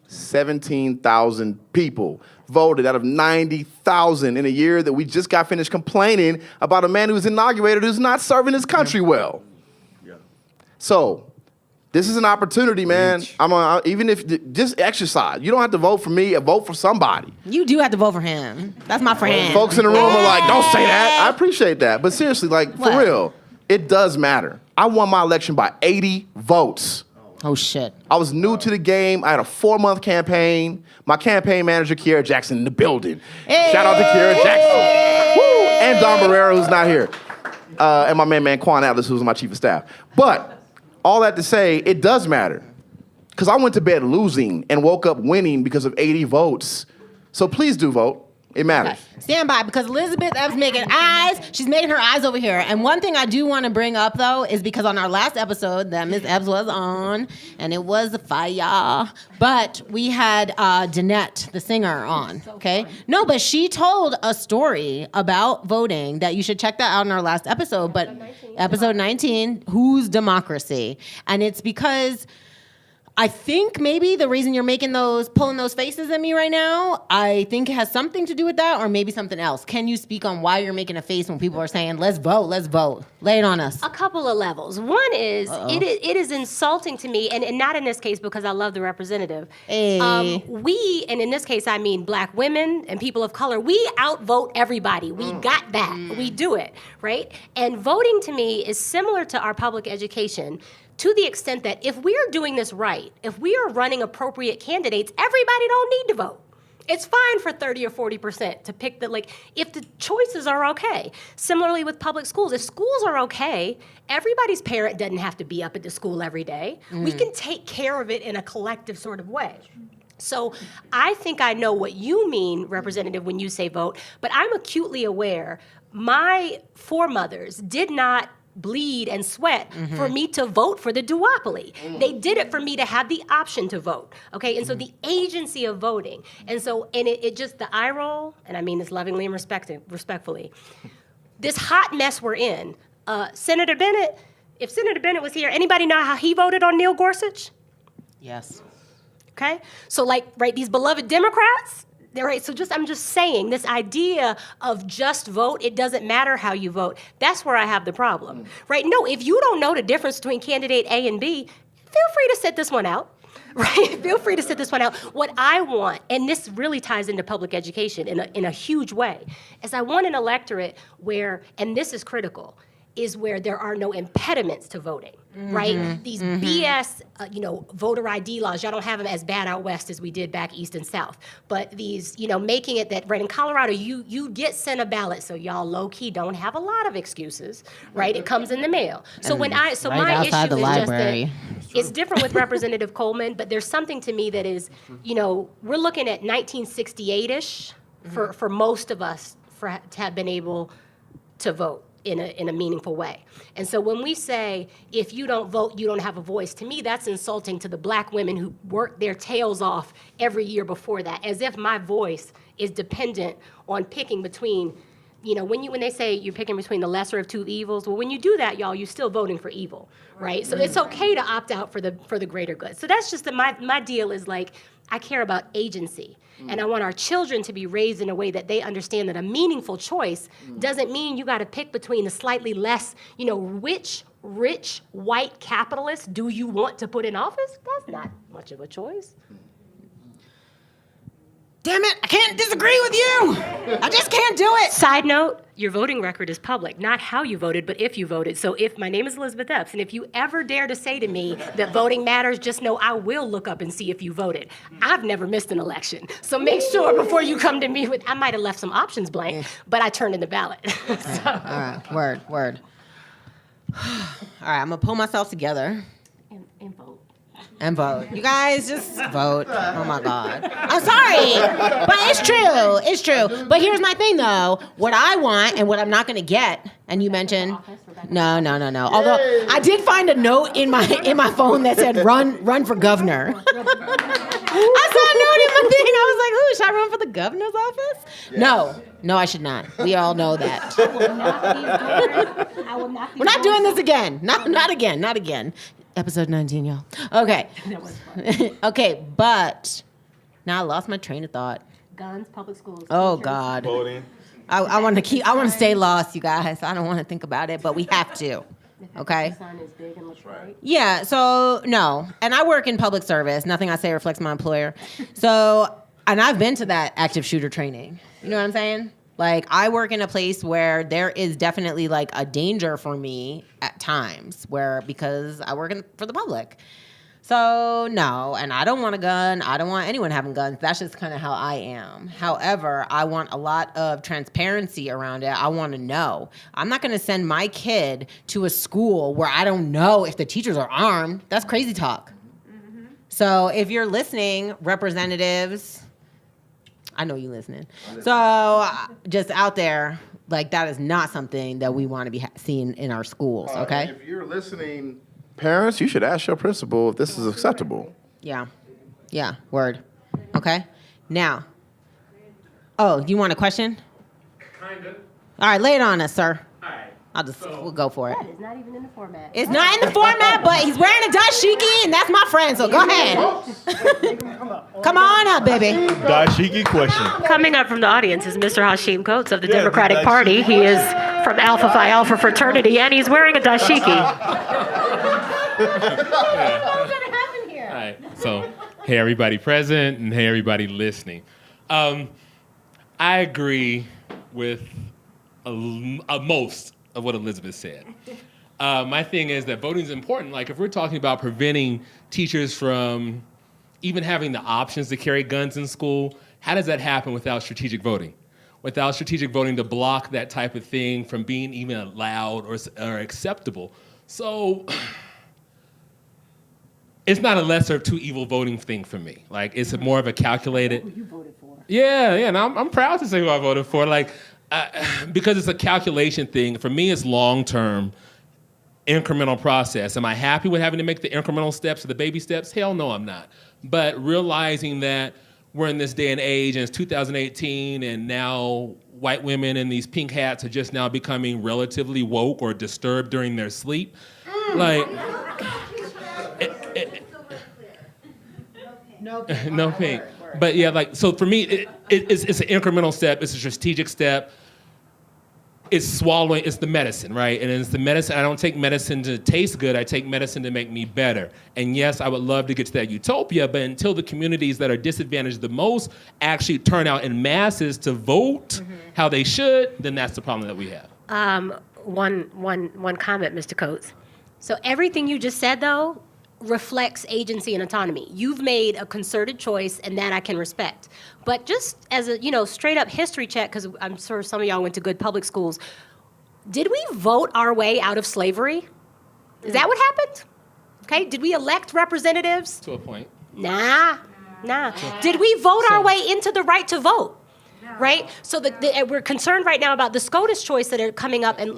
17,000 people voted out of 90,000 in a year that we just got finished complaining about a man who was inaugurated who's not serving his country well. So this is an opportunity, man. Even if just exercise. You don't have to vote for me or vote for somebody. You do have to vote for him. That's my friend. Folks in the room are like, don't say that. I appreciate that. But seriously, like, for What? real, it does matter. I won my election by 80 votes. Oh, shit. I was new to the game. I had a 4-month campaign. My campaign manager, Kiara Jackson, in the building. Hey! Shout out to Kiara Jackson. Woo! And Don Barrera, who's not here. And my man, Quan Atlas, who's my chief of staff. But all that to say, it does matter. Because I went to bed losing and woke up winning because of 80 votes. So please do vote. It matters. Okay. Stand by, because Elisabeth Epps making eyes. She's making her eyes over here. And one thing I do want to bring up, though, is because on our last episode that Ms. Epps was on, and it was fire, but we had Danette, the singer, on, okay? No, but she told a story about voting that you should check that out in our last episode, but episode 19, Whose Democracy? And it's because I think maybe the reason you're pulling those faces at me right now, I think it has something to do with that, or maybe something else. Can you speak on why you're making a face when people are saying, let's vote, let's vote? Lay it on us. A couple of levels. One is, it is insulting to me, and not in this case because I love the representative. Hey. We, and in this case I mean black women and people of color, we outvote everybody. We got that. We do it, right? And voting to me is similar to our public education, to the extent that if we are doing this right, if we are running appropriate candidates, everybody don't need to vote. It's fine for 30 or 40% to pick if the choices are okay. Similarly with public schools, if schools are okay, everybody's parent doesn't have to be up at the school every day. We can take care of it in a collective sort of way. So I think I know what you mean, Representative, when you say vote, but I'm acutely aware my foremothers did not bleed and sweat for me to vote for the duopoly. They did it for me to have the option to vote, okay? And so the agency of voting, and it just, the eye roll, and I mean this lovingly and respectfully, this hot mess we're in, Senator Bennett, if Senator Bennett was here, anybody know how he voted on Neil Gorsuch? Yes. Okay? So these beloved Democrats, right? So I'm just saying, this idea of just vote, it doesn't matter how you vote. That's where I have the problem, right? No, if you don't know the difference between candidate A and B, feel free to sit this one out, right? Feel free to sit this one out. What I want, and this really ties into public education in a huge way, is I want an electorate where, and this is critical, is where there are no impediments to voting, right? These BS, voter ID laws, y'all don't have them as bad out west as we did back east and south. But these, making it that, right, in Colorado, you get sent a ballot, so y'all low-key don't have a lot of excuses, right? It comes in the mail. So my issue is just that it's different with Representative Coleman, but there's something to me that is, we're looking at 1968-ish for most of us to have been able to vote in a meaningful way. And so when we say, if you don't vote, you don't have a voice, to me that's insulting to the black women who worked their tails off every year before that, as if my voice is dependent on picking between, when they say you're picking between the lesser of two evils, well, when you do that, y'all, you're still voting for evil, right? So it's okay to opt out for the greater good. So that's just my deal is I care about agency. And I want our children to be raised in a way that they understand that a meaningful choice doesn't mean you got to pick between the slightly less, which rich white capitalist do you want to put in office? That's not much of a choice. Damn it, I can't disagree with you. I just can't do it. Side note, your voting record is public, not how you voted, but if you voted. So my name is Elisabeth Epps, and if you ever dare to say to me that voting matters, just know I will look up and see if you voted. I've never missed an election. So make sure before you come to me I might have left some options blank, but I turned in the ballot. All right, word. All right, I'm gonna pull myself together. And vote. and vote. You guys just vote. Oh my God. I'm sorry, but it's true. It's true. But here's my thing though. What I want and what I'm not going to get, and you mentioned, no. Although I did find a note in my phone that said run for governor. I saw a note in my thing. I was like, ooh, should I run for the governor's office? Yes. No, I should not. We all know that. I will not be We're not doing this again. Not again. Episode 19, y'all. Okay. Okay, but now I lost my train of thought. Guns, public schools. Oh, teachers. God. Voting. I want to stay lost, you guys. I don't want to think about it, but we have to. Okay? The sun is big and looks right. Yeah, so no. And I work in public service. Nothing I say reflects my employer. So, and I've been to that active shooter training. You know what I'm saying? Like, I work in a place where there is definitely like a danger for me at times because I work for the public. So no, and I don't want a gun. I don't want anyone having guns. That's just kind of how I am. However, I want a lot of transparency around it. I want to know. I'm not going to send my kid to a school where I don't know if the teachers are armed. That's crazy talk. Mm-hmm. So if you're listening, representatives, I know you listening. So just out there, like that is not something that we want to be seeing in our schools, okay? If you're listening, parents, you should ask your principal if this is acceptable. Yeah, word. Okay, now. Oh, you want a question? Kind of. All right, lay it on us, sir. All right. We'll go for it. That is not even in the format. It's not in the format, but he's wearing a dashiki, and that's my friend, so go ahead. Come on up, baby. Dashiki question. Coming up from the audience is Mr. Hashim Coates of the Democratic Party. He is from Alpha Phi Alpha fraternity, and he's wearing a dashiki. What's going to happen here? All right. So, hey, everybody present, and hey, everybody listening. I agree with most of what Elisabeth said. My thing is that voting is important. Like, if we're talking about preventing teachers from even having the options to carry guns in school, how does that happen without strategic voting? Without strategic voting to block that type of thing from being even allowed or acceptable. So it's not a lesser of two evil voting thing for me. Like, it's more of a calculated. Who you voted for? Yeah, and I'm proud to say who I voted for. Like, because it's a calculation thing. For me, it's long-term, incremental process. Am I happy with having to make the incremental steps or the baby steps? Hell no, I'm not. But realizing that we're in this day and age, and it's 2018, and now white women in these pink hats are just now becoming relatively woke or disturbed during their sleep. Like, no pink. But yeah, like, so for me, it's an incremental step. It's a strategic step. It's swallowing. It's the medicine, right? And it's the medicine. I don't take medicine to taste good. I take medicine to make me better. And yes, I would love to get to that utopia, but until the communities that are disadvantaged the most actually turn out in masses to vote how they should, then that's the problem that we have. One comment, Mr. Coates. So everything you just said, though, reflects agency and autonomy. You've made a concerted choice, and that I can respect. But just as a straight up history check, because I'm sure some of y'all went to good public schools, did we vote our way out of slavery? Is that what happened? Okay, did we elect representatives? To a point. Nah. Did we vote our way into the right to vote? Right? So we're concerned right now about the SCOTUS choice that are coming up, and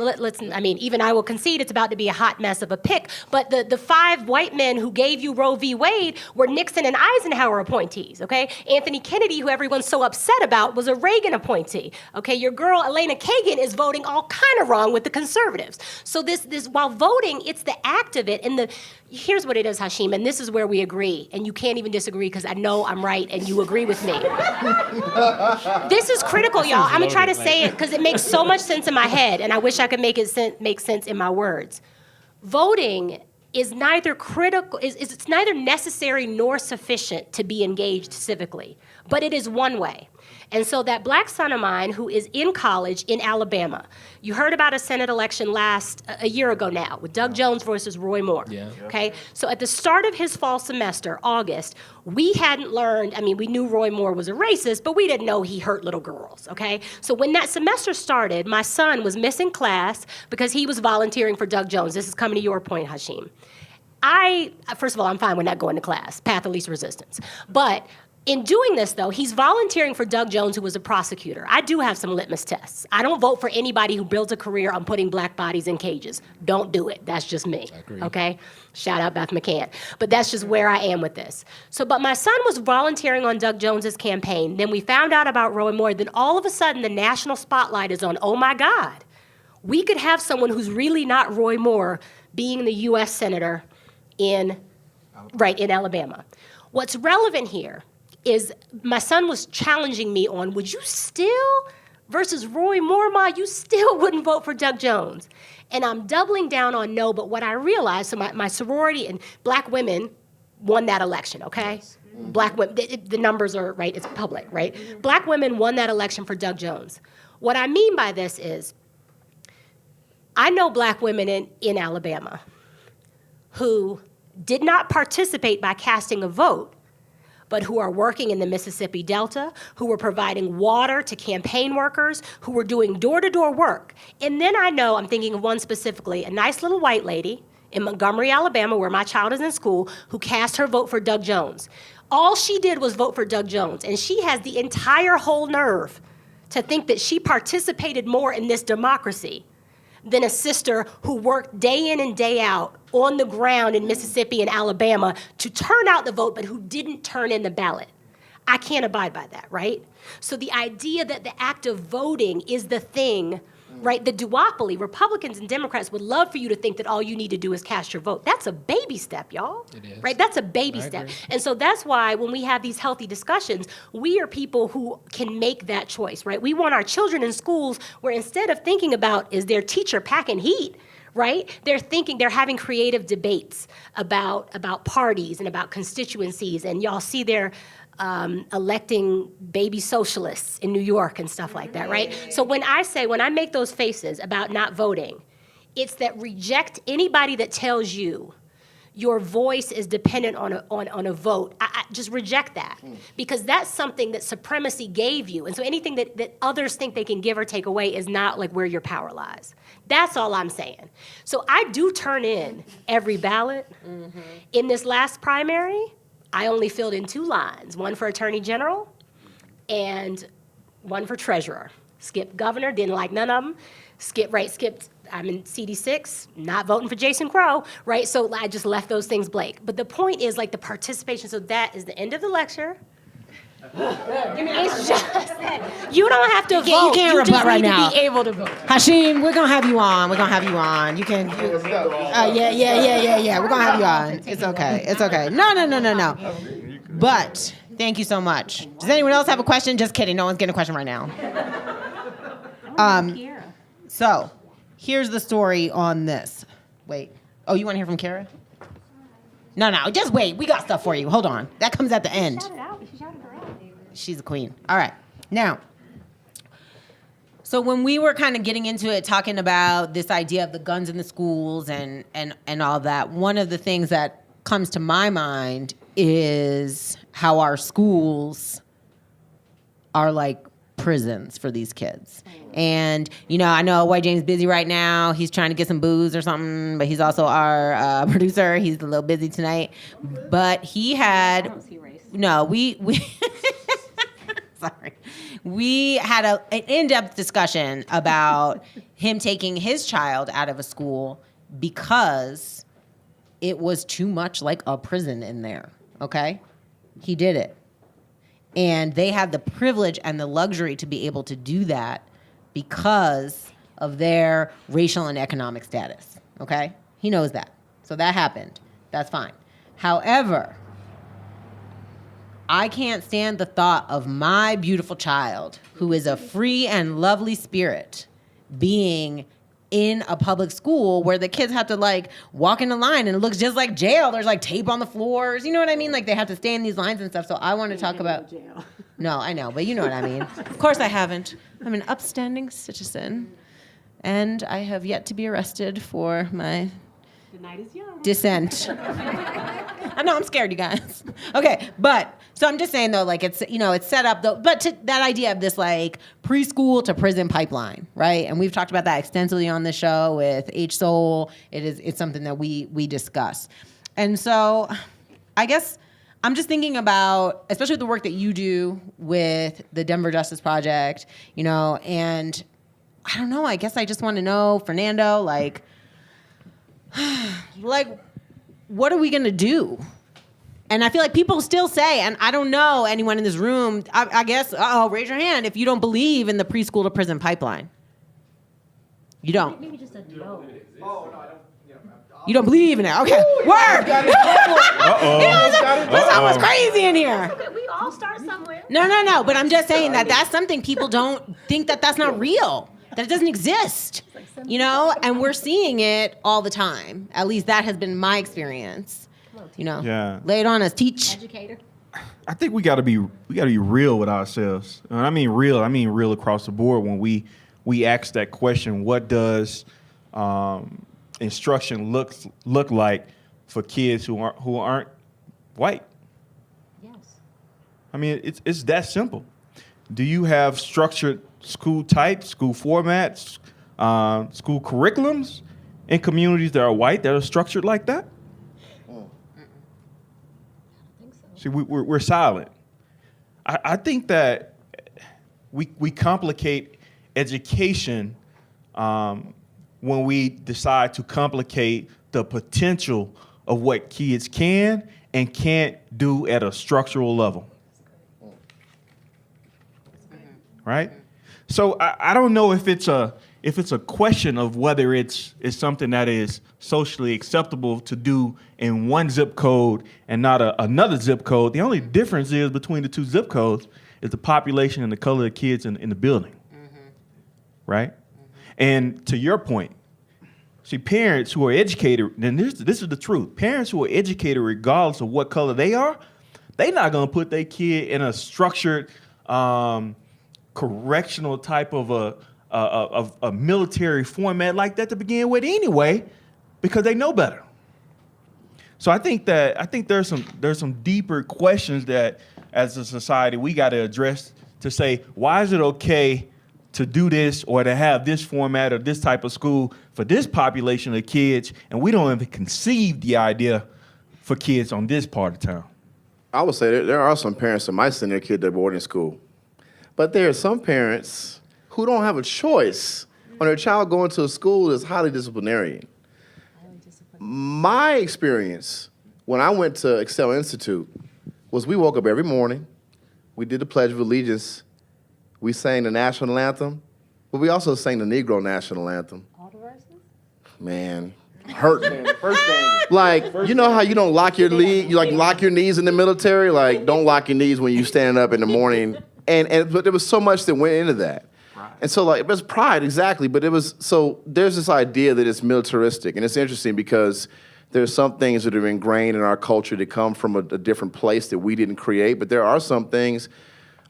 even I will concede it's about to be a hot mess of a pick, but the 5 white men who gave you Roe v. Wade were Nixon and Eisenhower appointees, okay? Anthony Kennedy, who everyone's so upset about, was a Reagan appointee, okay? Your girl, Elena Kagan, is voting all kind of wrong with the conservatives. So this while voting, it's the act of it, and here's what it is, Hashim, and this is where we agree, and you can't even disagree because I know I'm right and you agree with me. This is critical, y'all. I'm gonna try to say it because it makes so much sense in my head, and I wish I could make sense in my words. Voting is neither critical, it's neither necessary nor sufficient to be engaged civically, but it is one way. And so that black son of mine who is in college in Alabama, you heard about a Senate election a year ago now with Doug Jones versus Roy Moore. Yeah. Okay? So at the start of his fall semester, August, we hadn't learned, we knew Roy Moore was a racist, but we didn't know he hurt little girls, okay? So when that semester started, my son was missing class because he was volunteering for Doug Jones. This is coming to your point, Hashim. first of all, I'm fine with not going to class, path of least resistance. But in doing this, though, he's volunteering for Doug Jones, who was a prosecutor. I do have some litmus tests. I don't vote for anybody who builds a career on putting black bodies in cages. Don't do it. That's just me. Okay? Shout out Beth McCann. But that's just where I am with this. But my son was volunteering on Doug Jones's campaign. Then we found out about Roy Moore. Then all of a sudden, the national spotlight is on, oh my God, we could have someone who's really not Roy Moore being the U.S. Senator in Alabama. What's relevant here is my son was challenging me on, would you still, versus Roy Moore, Ma, you still wouldn't vote for Doug Jones. And I'm doubling down on no, but what I realized, so my sorority and black women won that election, okay? Yes. Black women, the numbers are, right, it's public, right? Black women won that election for Doug Jones. What I mean by this is, I know black women in Alabama who did not participate by casting a vote, but who are working in the Mississippi Delta, who were providing water to campaign workers, who were doing door-to-door work. And then I know, I'm thinking of one specifically, a nice little white lady in Montgomery, Alabama, where my child is in school, who cast her vote for Doug Jones. All she did was vote for Doug Jones, and she has the entire whole nerve to think that she participated more in this democracy than a sister who worked day in and day out on the ground in Mississippi and Alabama to turn out the vote, but who didn't turn in the ballot. I can't abide by that, right? So the idea that the act of voting is the thing, right? The duopoly, Republicans and Democrats would love for you to think that all you need to do is cast your vote. That's a baby step, y'all. It is. Right? That's a baby step. And so that's why when we have these healthy discussions, we are people who can make that choice, right? We want our children in schools where instead of thinking about, is their teacher packing heat, right? They're having creative debates about parties and about constituencies, and y'all see they're electing baby socialists in New York and stuff like that, right? So when I make those faces about not voting, it's that reject anybody that tells you your voice is dependent on a vote. I just reject that, because that's something that supremacy gave you. And so anything that others think they can give or take away is not like where your power lies. That's all I'm saying. So I do turn in every ballot. Mm-hmm. In this last primary, I only filled in 2 lines, one for Attorney General and one for Treasurer. Skipped governor, didn't like none of them. Skipped, I'm in CD6, not voting for Jason Crow, right? So I just left those things blank. But the point is like the participation, so that is the end of the lecture. It's just that you don't have to vote. You can't rebut right now. You just need to be able to vote. Hashim, we're gonna have you on. You can. Yeah. We're gonna have you on. It's okay. No. But thank you so much. Does anyone else have a question? Just kidding. No one's getting a question right now. So here's the story on this. Wait. Oh, you want to hear from Kara? No. Just wait. We got stuff for you. Hold on. That comes at the end. Shout it out. You should shout her out. She's a queen. All right. Now, so when we were kind of getting into it, talking about this idea of the guns in the schools and all that, one of the things that comes to my mind is how our schools are like prisons for these kids. And, I know White James busy right now. He's trying to get some booze or something, but he's also our producer. He's a little busy tonight. But he had... I don't see race. No, we sorry. We had an in-depth discussion about him taking his child out of a school because it was too much like a prison in there, okay? He did it. And they had the privilege and the luxury to be able to do that because of their racial and economic status, okay? He knows that. So that happened. That's fine. However, I can't stand the thought of my beautiful child, who is a free and lovely spirit, being in a public school where the kids have to like walk in a line and it looks just like jail. There's like tape on the floors. You know what I mean? Like they have to stay in these lines and stuff. So I want to talk about jail. No, I know, but you know what I mean. Of course I haven't. I'm an upstanding citizen, and I have yet to be arrested for my dissent. I know, I'm scared, you guys. Okay, but so I'm just saying though, like it's it's set up though, but to that idea of this like preschool to prison pipeline, right? And we've talked about that extensively on the show with H Soul. It's something that we discuss. And so I guess I'm just thinking about, especially the work that you do with the Denver Justice Project, and I don't know, I guess I just want to know, Fernando, like what are we going to do? And I feel like people still say, and I don't know anyone in this room, I guess, raise your hand if you don't believe in the preschool to prison pipeline. You don't. Maybe just a no. You don't believe in it. Okay. Word. This almost crazy in here. We all start somewhere. No. But I'm just saying that's something people don't think that's not real, that it doesn't exist, and we're seeing it all the time. At least that has been my experience. Yeah. Lay it on us, teach. Educator. I think we gotta be real with ourselves. And I mean real across the board when we ask that question, what does instruction look like for kids who aren't white? Yes. I mean, it's that simple. Do you have structured school types, school formats, school curriculums in communities that are white that are structured like that? See, we're silent. I think that we complicate education when we decide to complicate the potential of what kids can and can't do at a structural level. Right? So I don't know if it's a question of whether it's something that is socially acceptable to do in one zip code and not another zip code. The only difference is between the two zip codes is the population and the color of the kids in the building. Right? And to your point, see, parents who are educated, and this is the truth, parents who are educated regardless of what color they are, they're not going to put their kid in a structured correctional type of a military format like that to begin with anyway, because they know better. So I think there's some deeper questions that as a society we got to address to say, why is it okay to do this or to have this format or this type of school for this population of kids, and we don't even conceive the idea for kids on this part of town? I would say there are some parents that might send their kid to boarding school, but there are some parents who don't have a choice when their child going to a school that's highly disciplinarian. My experience when I went to Excel Institute was we woke up every morning, we did the Pledge of Allegiance, we sang the national anthem, but we also sang the Negro national anthem. All the verses? Man, hurt me. Like, you know how you don't lock your lock your knees in the military? Like, don't lock your knees when you're standing up in the morning. But there was so much that went into that. And so, like, it was pride, exactly. But there's this idea that it's militaristic. And it's interesting because there's some things that are ingrained in our culture that come from a different place that we didn't create. But there are some things,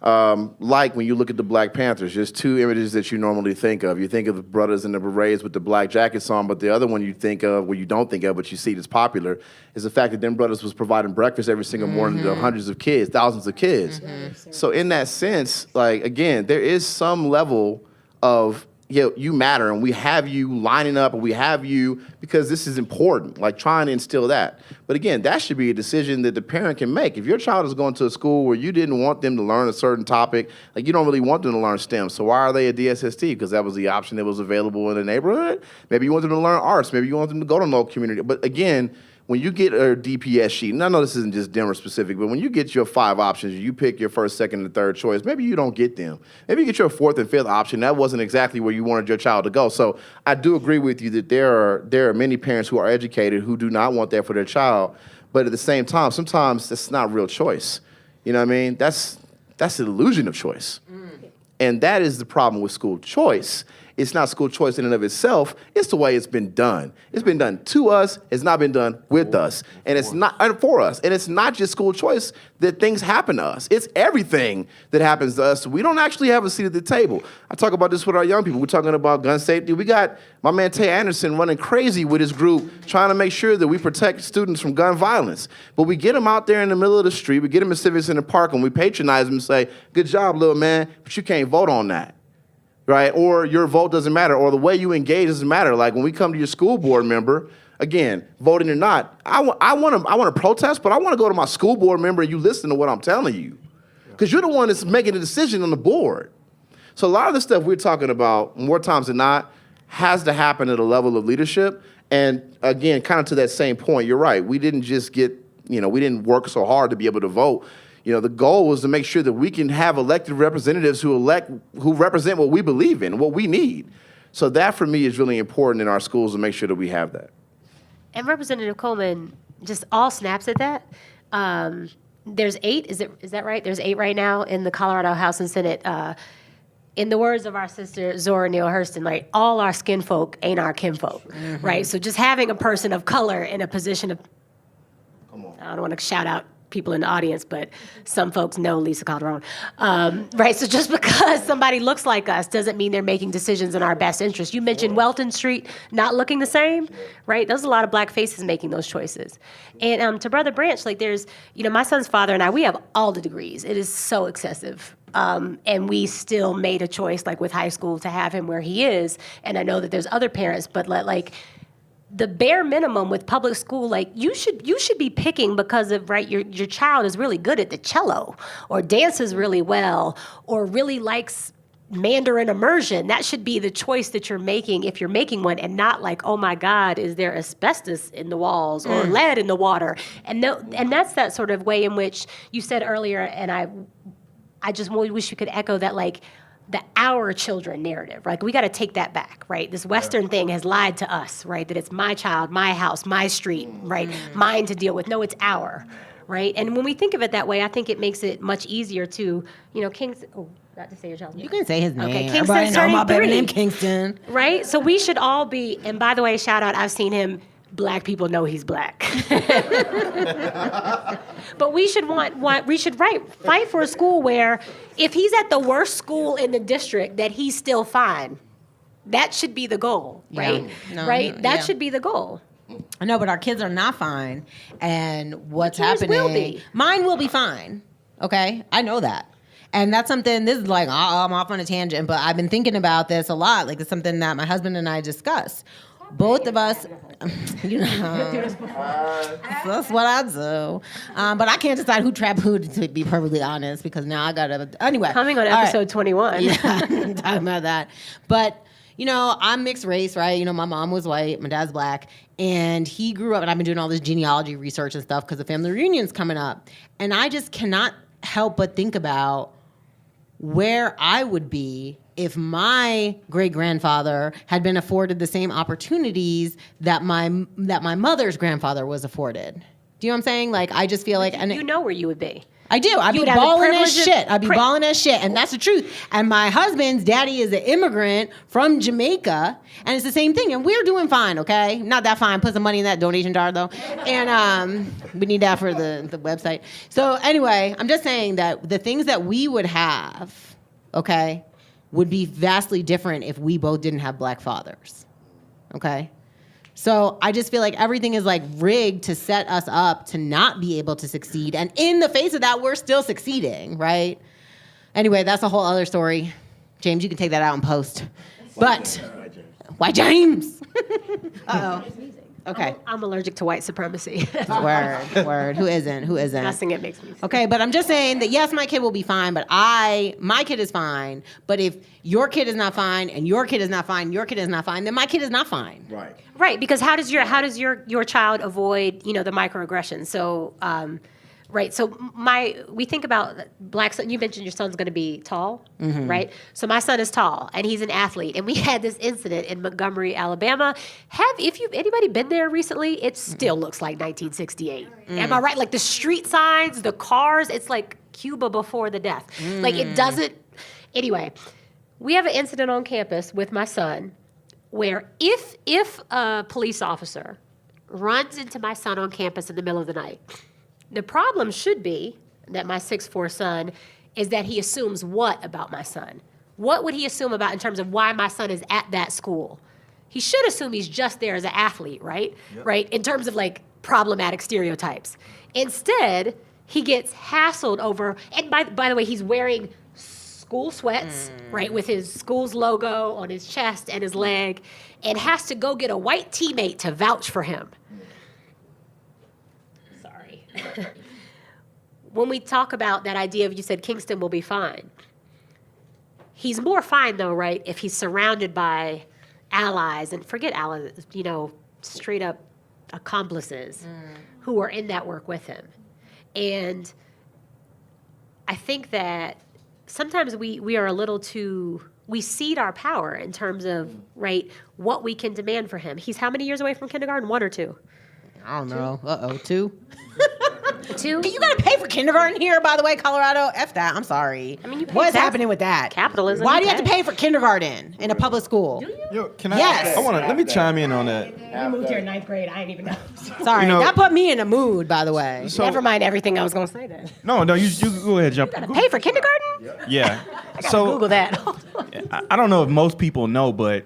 like when you look at the Black Panthers, there's two images that you normally think of. You think of the brothers in the berets with the black jackets on, but the other one you think of, well, you don't think of, but you see that's popular, is the fact that them brothers was providing breakfast every single morning to hundreds of kids, thousands of kids. So in that sense, like, again, there is some level of, you matter, and we have you lining up, and we have you because this is important, like trying to instill that. But again, that should be a decision that the parent can make. If your child is going to a school where you didn't want them to learn a certain topic, like you don't really want them to learn STEM, so why are they at DSST? Because that was the option that was available in the neighborhood. Maybe you want them to learn arts. Maybe you want them to go to no community. But again, when you get a DPS sheet, and I know this isn't just Denver specific, but when you get your 5 options, you pick your first, second, and third choice, maybe you don't get them. Maybe you get your 4th and 5th option. That wasn't exactly where you wanted your child to go. So I do agree with you that there are many parents who are educated who do not want that for their child. But at the same time, sometimes that's not real choice. You know what I mean? That's an illusion of choice. And that is the problem with school choice. It's not school choice in and of itself. It's the way it's been done. It's been done to us. It's not been done with us. And it's not for us. And it's not just school choice that things happen to us. It's everything that happens to us. We don't actually have a seat at the table. I talk about this with our young people. We're talking about gun safety. We got my man Tay Anderson running crazy with his group trying to make sure that we protect students from gun violence. But we get them out there in the middle of the street. We get them in Civics in the Park, and we patronize them and say, good job, little man, but you can't vote on that. Right? Or your vote doesn't matter, or the way you engage doesn't matter. Like when we come to your school board member, again, voting or not, I want to protest, but I want to go to my school board member and you listen to what I'm telling you. Because you're the one that's making the decision on the board. So a lot of the stuff we're talking about, more times than not, has to happen at a level of leadership. And again, kind of to that same point, you're right. We didn't just get, we didn't work so hard to be able to vote. The goal was to make sure that we can have elected representatives who represent what we believe in, what we need. So that for me is really important in our schools to make sure that we have that. And Representative Coleman just all snaps at that. There's 8, is that right? There's 8 right now in the Colorado House and Senate. In the words of our sister Zora Neale Hurston, like, all our skin folk ain't our kinfolk, right? So just having a person of color in a position of, I don't want to shout out people in the audience, but some folks know Lisa Calderon, right? So just because somebody looks like us doesn't mean they're making decisions in our best interest. You mentioned Welton Street not looking the same, right? There's a lot of black faces making those choices. And to Brother Branch, like, there's, my son's father and I, we have all the degrees. It is so excessive. And we still made a choice, like with high school, to have him where he is. And I know that there's other parents, but like, the bare minimum with public school, like, you should be picking because of, right, your child is really good at the cello or dances really well or really likes Mandarin immersion. That should be the choice that you're making if you're making one, and not like, oh my God, is there asbestos in the walls or lead in the water? And that's that sort of way in which you said earlier, and I just wish you could echo that, like, the our children narrative, right? We got to take that back, right? This Western thing has lied to us, right? That it's my child, my house, my street, right? Mine to deal with. No, it's our, right? And when we think of it that way, I think it makes it much easier to, Kingston. Oh, not to say your child's name. You can say his name. Okay, Kingston's turning my baby 3. named Kingston. Right? So we should all be, and by the way, shout out, I've seen him. Black people know he's black. But we should fight for a school where if he's at the worst school in the district, that he's still fine. That should be the goal, right? Yeah. Right? That should be the goal. I know, but our kids are not fine. And what's Yours happening? will be. Mine will be fine. Okay? I know that. And that's something, this is like, I'm off on a tangent, but I've been thinking about this a lot. Like, it's something that my husband and I discuss. Both of us, that's what I do. But I can't decide who trapped who, to be perfectly honest, because now I gotta, anyway. Coming on episode 21. Yeah, talking about that. But, I'm mixed race, right? My mom was white, my dad's black, and he grew up, and I've been doing all this genealogy research and stuff because the family reunion's coming up. And I just cannot help but think about where I would be if my great-grandfather had been afforded the same opportunities that my mother's grandfather was afforded. Do you know what I'm saying? Like, I just feel like... You know where you would be. I do. I'd be balling as shit. I'd be balling as shit. And that's the truth. And my husband's daddy is an immigrant from Jamaica. And it's the same thing. And we're doing fine, okay? Not that fine. Put some money in that donation jar, though. And we need that for the website. So anyway, I'm just saying that the things that we would have, okay, would be vastly different if we both didn't have black fathers, okay? So I just feel like everything is like rigged to set us up to not be able to succeed. And in the face of that, we're still succeeding, right? Anyway, that's a whole other story. James, you can take that out in post. But, why James? Uh-oh. Okay. I'm allergic to white supremacy. Word. Who isn't? Nothing it makes me sick. Okay, but I'm just saying that yes, my kid will be fine, but my kid is fine. But if your kid is not fine, and your kid is not fine, your kid is not fine, then my kid is not fine. Right, because how does your child avoid, the microaggressions? So, right. So we think about black son. You mentioned your son's going to be tall, right? So my son is tall and he's an athlete. And we had this incident in Montgomery, Alabama. Anybody been there recently? It still looks like 1968. Am I right? Like the street signs, the cars, it's like Cuba before the death. Like it doesn't. Anyway, we have an incident on campus with my son where if a police officer runs into my son on campus in the middle of the night, the problem should be that my 6'4" son is that he assumes what about my son? What would he assume about in terms of why my son is at that school? He should assume he's just there as an athlete, right? Yep. Right? In terms of like problematic stereotypes. Instead, he gets hassled over, and by the way, he's wearing school sweats, right, with his school's logo on his chest and his leg, and has to go get a white teammate to vouch for him. Sorry. When we talk about that idea of, you said Kingston will be fine. He's more fine, though, right, if he's surrounded by allies, and forget allies, straight up accomplices who are in that work with him. And I think that sometimes we are a little too, we cede our power in terms of, right, what we can demand for him. He's how many years away from kindergarten? 1 or 2? I don't know. 2. 2? You gotta pay for kindergarten here, by the way, Colorado. F that. I'm sorry. I mean, you pay what's tax- happening with that? Capitalism, Why you do you have to pay. pay for kindergarten in a public school? Yo, can I? Yes. Let me chime in on that. You moved here in 9th grade. I didn't even know. Sorry, You know- that put me in a mood, by the way. So, Never mind everything I was going to say then. No, you go ahead, jump. Pay for kindergarten? Yeah. So Google that. I don't know if most people know, but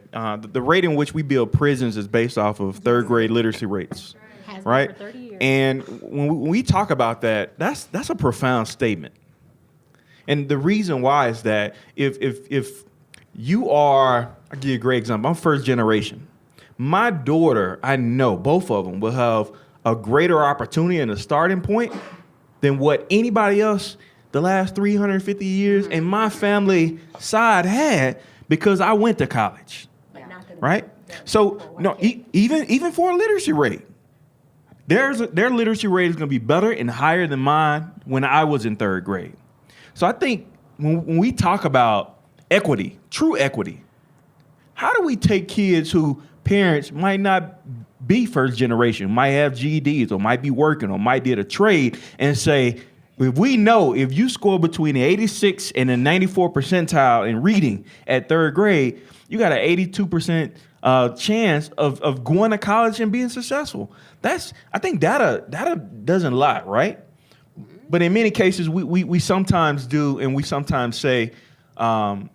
the rate in which we build prisons is based off of 3rd grade literacy rates, Has been right? for 30 years. And when we talk about that, that's a profound statement. And the reason why is that if you are, I'll give you a great example. I'm first generation. My daughter, I know both of them will have a greater opportunity and a starting point than what anybody else the last 350 years in my family side had, because I went to college, right? So no, even for a literacy rate, their literacy rate is going to be better and higher than mine when I was in 3rd grade. So I think when we talk about equity, true equity, how do we take kids who parents might not be first generation, might have GEDs or might be working or might did a trade, and say, if we know if you score between the 86 and the 94 percentile in reading at 3rd grade, you got an 82% chance of going to college and being successful. I think data doesn't lie, right? But in many cases, we sometimes do, and we sometimes say, well,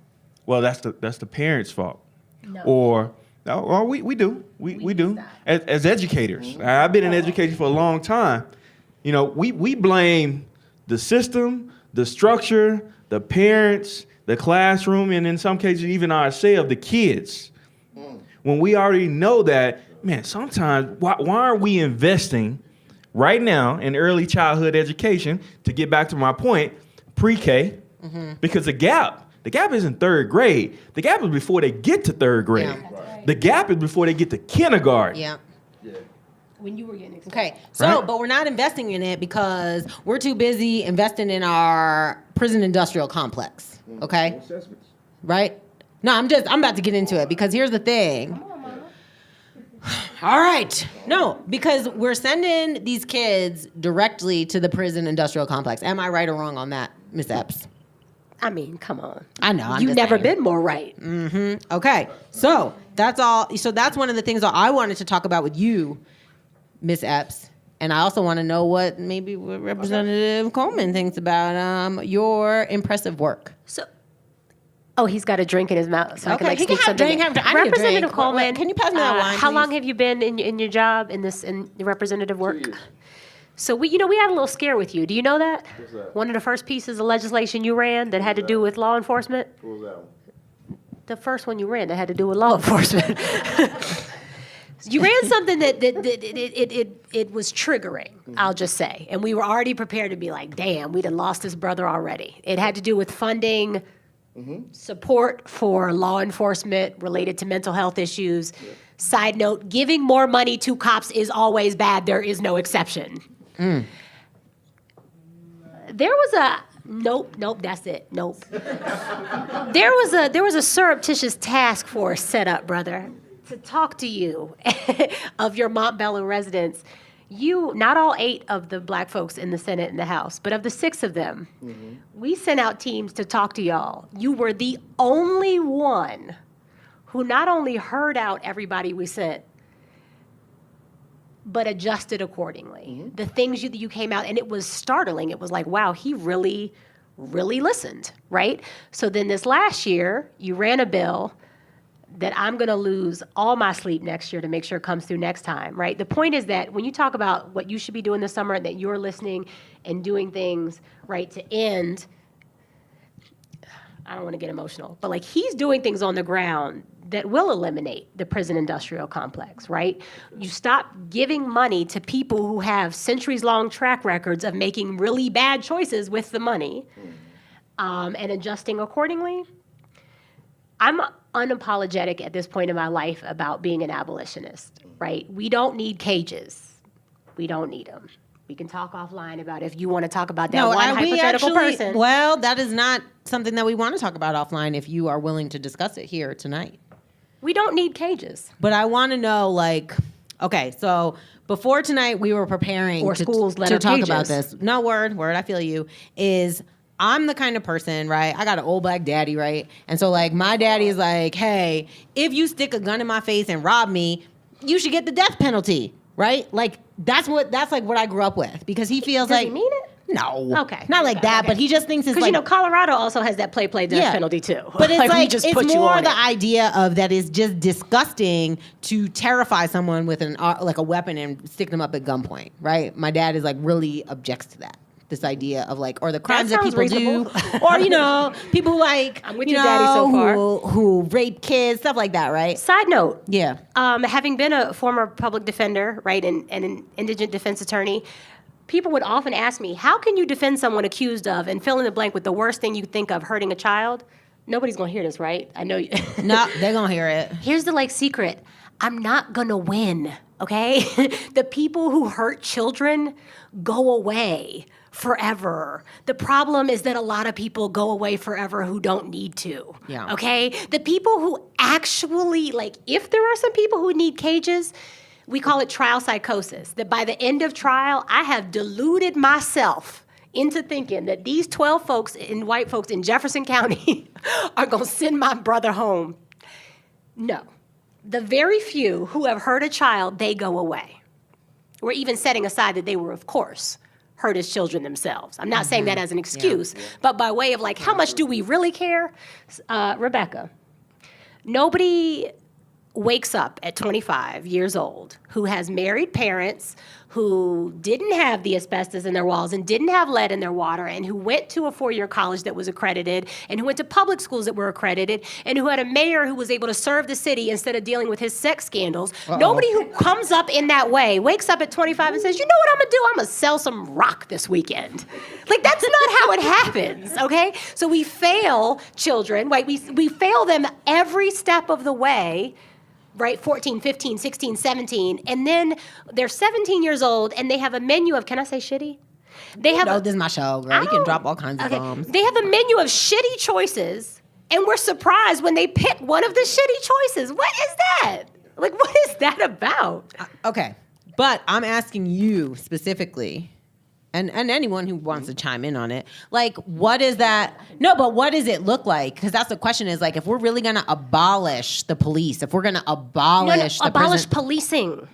that's the parents' fault, or we do. We do as educators. I've been in education for a long time. We blame the system, the structure, the parents, the classroom, and in some cases even ourselves, the kids. When we already know that, man, sometimes why aren't we investing right now in early childhood education, to get back to my point, pre-K, because the gap isn't 3rd grade. The gap is before they get to 3rd grade. Yeah. The gap is before they get to kindergarten. Yeah. When you were getting excited. Okay, so, Right. but we're not investing in it because we're too busy investing in our prison industrial complex, okay? Right? No, I'm about to get into it, because here's the thing. All right. No, because we're sending these kids directly to the prison industrial complex. Am I right or wrong on that, Miss Epps? I mean, come on. I know. I'm You've just never saying. been more right. Okay, so that's all. So that's one of the things that I wanted to talk about with you, Miss Epps, and I also want to know what Representative Coleman thinks about your impressive work. Oh, he's got a drink in his mouth, so I can Okay, he sneak can have a something drink, in. have a drink. I need a Representative drink. Coleman, Can you pass me that wine, How long please? have you been in your job in representative work? 2 years. So we had a little scare with you. Do you know that? What's that? One of the first pieces of legislation you ran that had to do with law enforcement. What was that one? The first one you ran that had to do with law enforcement. You ran something that it was triggering, I'll just say. And we were already prepared to be like, damn, we'd have lost this brother already. It had to do with funding support for law enforcement related to mental health issues. Yeah. Side note, giving more money to cops is always bad. There is no exception. There was a nope, that's it. Nope. There was a surreptitious task force set up, brother, to talk to you of your Montbello residents. You, not all 8 of the black folks in the Senate and the House, but of the 6 of them, we sent out teams to talk to y'all. You were the only one who not only heard out everybody we sent, but adjusted accordingly. The things you came out, and it was startling. It was like, wow, he really, really listened, right? So then this last year, you ran a bill that I'm going to lose all my sleep next year to make sure it comes through next time, right? The point is that when you talk about what you should be doing this summer, that you're listening and doing things, right, to end I don't want to get emotional, but like he's doing things on the ground that will eliminate the prison industrial complex, right? You stop giving money to people who have centuries-long track records of making really bad choices with the money and adjusting accordingly. I'm unapologetic at this point in my life about being an abolitionist, right? We don't need cages. We don't need them. We can talk offline about if you want to talk about that hypothetical person. Well, that is not something that we want to talk about offline if you are willing to discuss it here tonight. We don't need cages. But I want to know, like, okay, so before tonight we were preparing to talk about this. No, word, I feel you, is I'm the kind of person, right? I got an old black daddy, right? And so, like, my daddy is like, hey, if you stick a gun in my face and rob me, you should get the death penalty, right? Like, that's like what I grew up with because he feels Does like. he mean it? No. Okay. Not like that, but he just thinks it's like. Because, Colorado also has that play death penalty too. But it's like just it's put you more on the it. idea of that is just disgusting to terrify someone with like a weapon and stick them up at gunpoint, right? My dad is like really objects to that. This idea of like, or the crimes that people do, or people who like, I'm with your daddy so far. who rape kids, stuff like that, right? Side note, Yeah. Having been a former public defender, right, and an indigent defense attorney, people would often ask me, how can you defend someone accused of, and fill in the blank with the worst thing you think of, hurting a child? Nobody's going to hear this, right? I know you. No, they're going to hear it. Here's the secret. I'm not going to win, okay? The people who hurt children go away forever. The problem is that a lot of people go away forever who don't need to. Yeah. Okay? The people who actually, if there are some people who need cages, we call it trial psychosis. That by the end of trial, I have deluded myself into thinking that these 12 white folks in Jefferson County are going to send my brother home. No. The very few who have hurt a child, they go away. We're even setting aside that they were, of course, hurt as children themselves. I'm not saying that as an excuse, but by way of how much do we really care? Rebekah, nobody wakes up at 25 years old who has married parents who didn't have the asbestos in their walls and didn't have lead in their water and who went to a four-year college that was accredited and who went to public schools that were accredited and who had a mayor who was able to serve the city instead of dealing with his sex scandals. Nobody who comes up in that way wakes up at 25 and says, you know what I'm going to do? I'm going to sell some rock this weekend. That's not how it happens, okay? So we fail children, right? We fail them every step of the way, right? 14, 15, 16, 17. And then they're 17 years old and they have a menu of, can I say shitty? They have this is my show, girl. You can drop all kinds of bombs. They have a menu of shitty choices and we're surprised when they pick one of the shitty choices. What is that? What is that about? Okay. But I'm asking you specifically, and anyone who wants to chime in on it, what is that? No, but what does it look like? Because that's the question is, if we're really going to abolish the police, if we're going to abolish policing.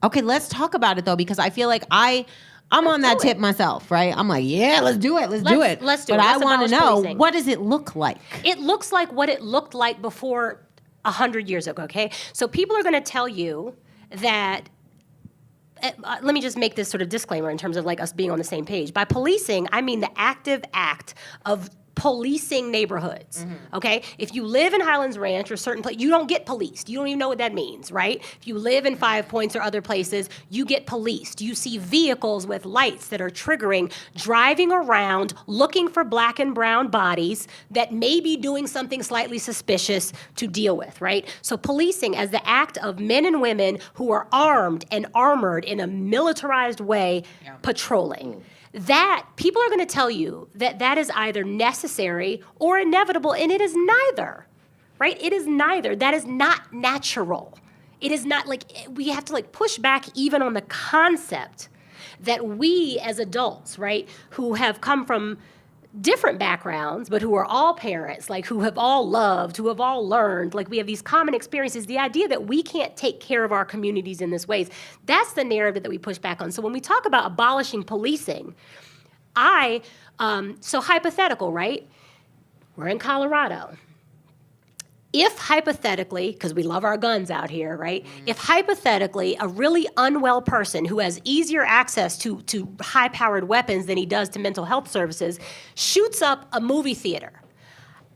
Okay, let's talk about it, though, because I feel like I'm on that tip myself, right? I'm like, yeah, let's do it. Let's do it. But I want to know, policing. What does it look like? It looks like what it looked like before 100 years ago, okay? So people are going to tell you that let me just make this sort of disclaimer in terms of us being on the same page. By policing, I mean the active act of policing neighborhoods, okay? If you live in Highlands Ranch or certain place, you don't get policed. You don't even know what that means, right? If you live in Five Points or other places, you get policed. You see vehicles with lights that are triggering, driving around, looking for black and brown bodies that may be doing something slightly suspicious to deal with, right? So policing as the act of men and women who are armed and armored in a militarized way, patrolling. That people are going to tell you that is either necessary or inevitable, and it is neither, right? It is neither. That is not natural. It is not we have to push back even on the concept that we as adults, right, who have come from different backgrounds, but who are all parents, who have all loved, who have all learned, we have these common experiences, the idea that we can't take care of our communities in this ways, that's the narrative that we push back on. So when we talk about abolishing policing, so hypothetical, right? We're in Colorado. If hypothetically, because we love our guns out here, right? If hypothetically a really unwell person who has easier access to high-powered weapons than he does to mental health services shoots up a movie theater,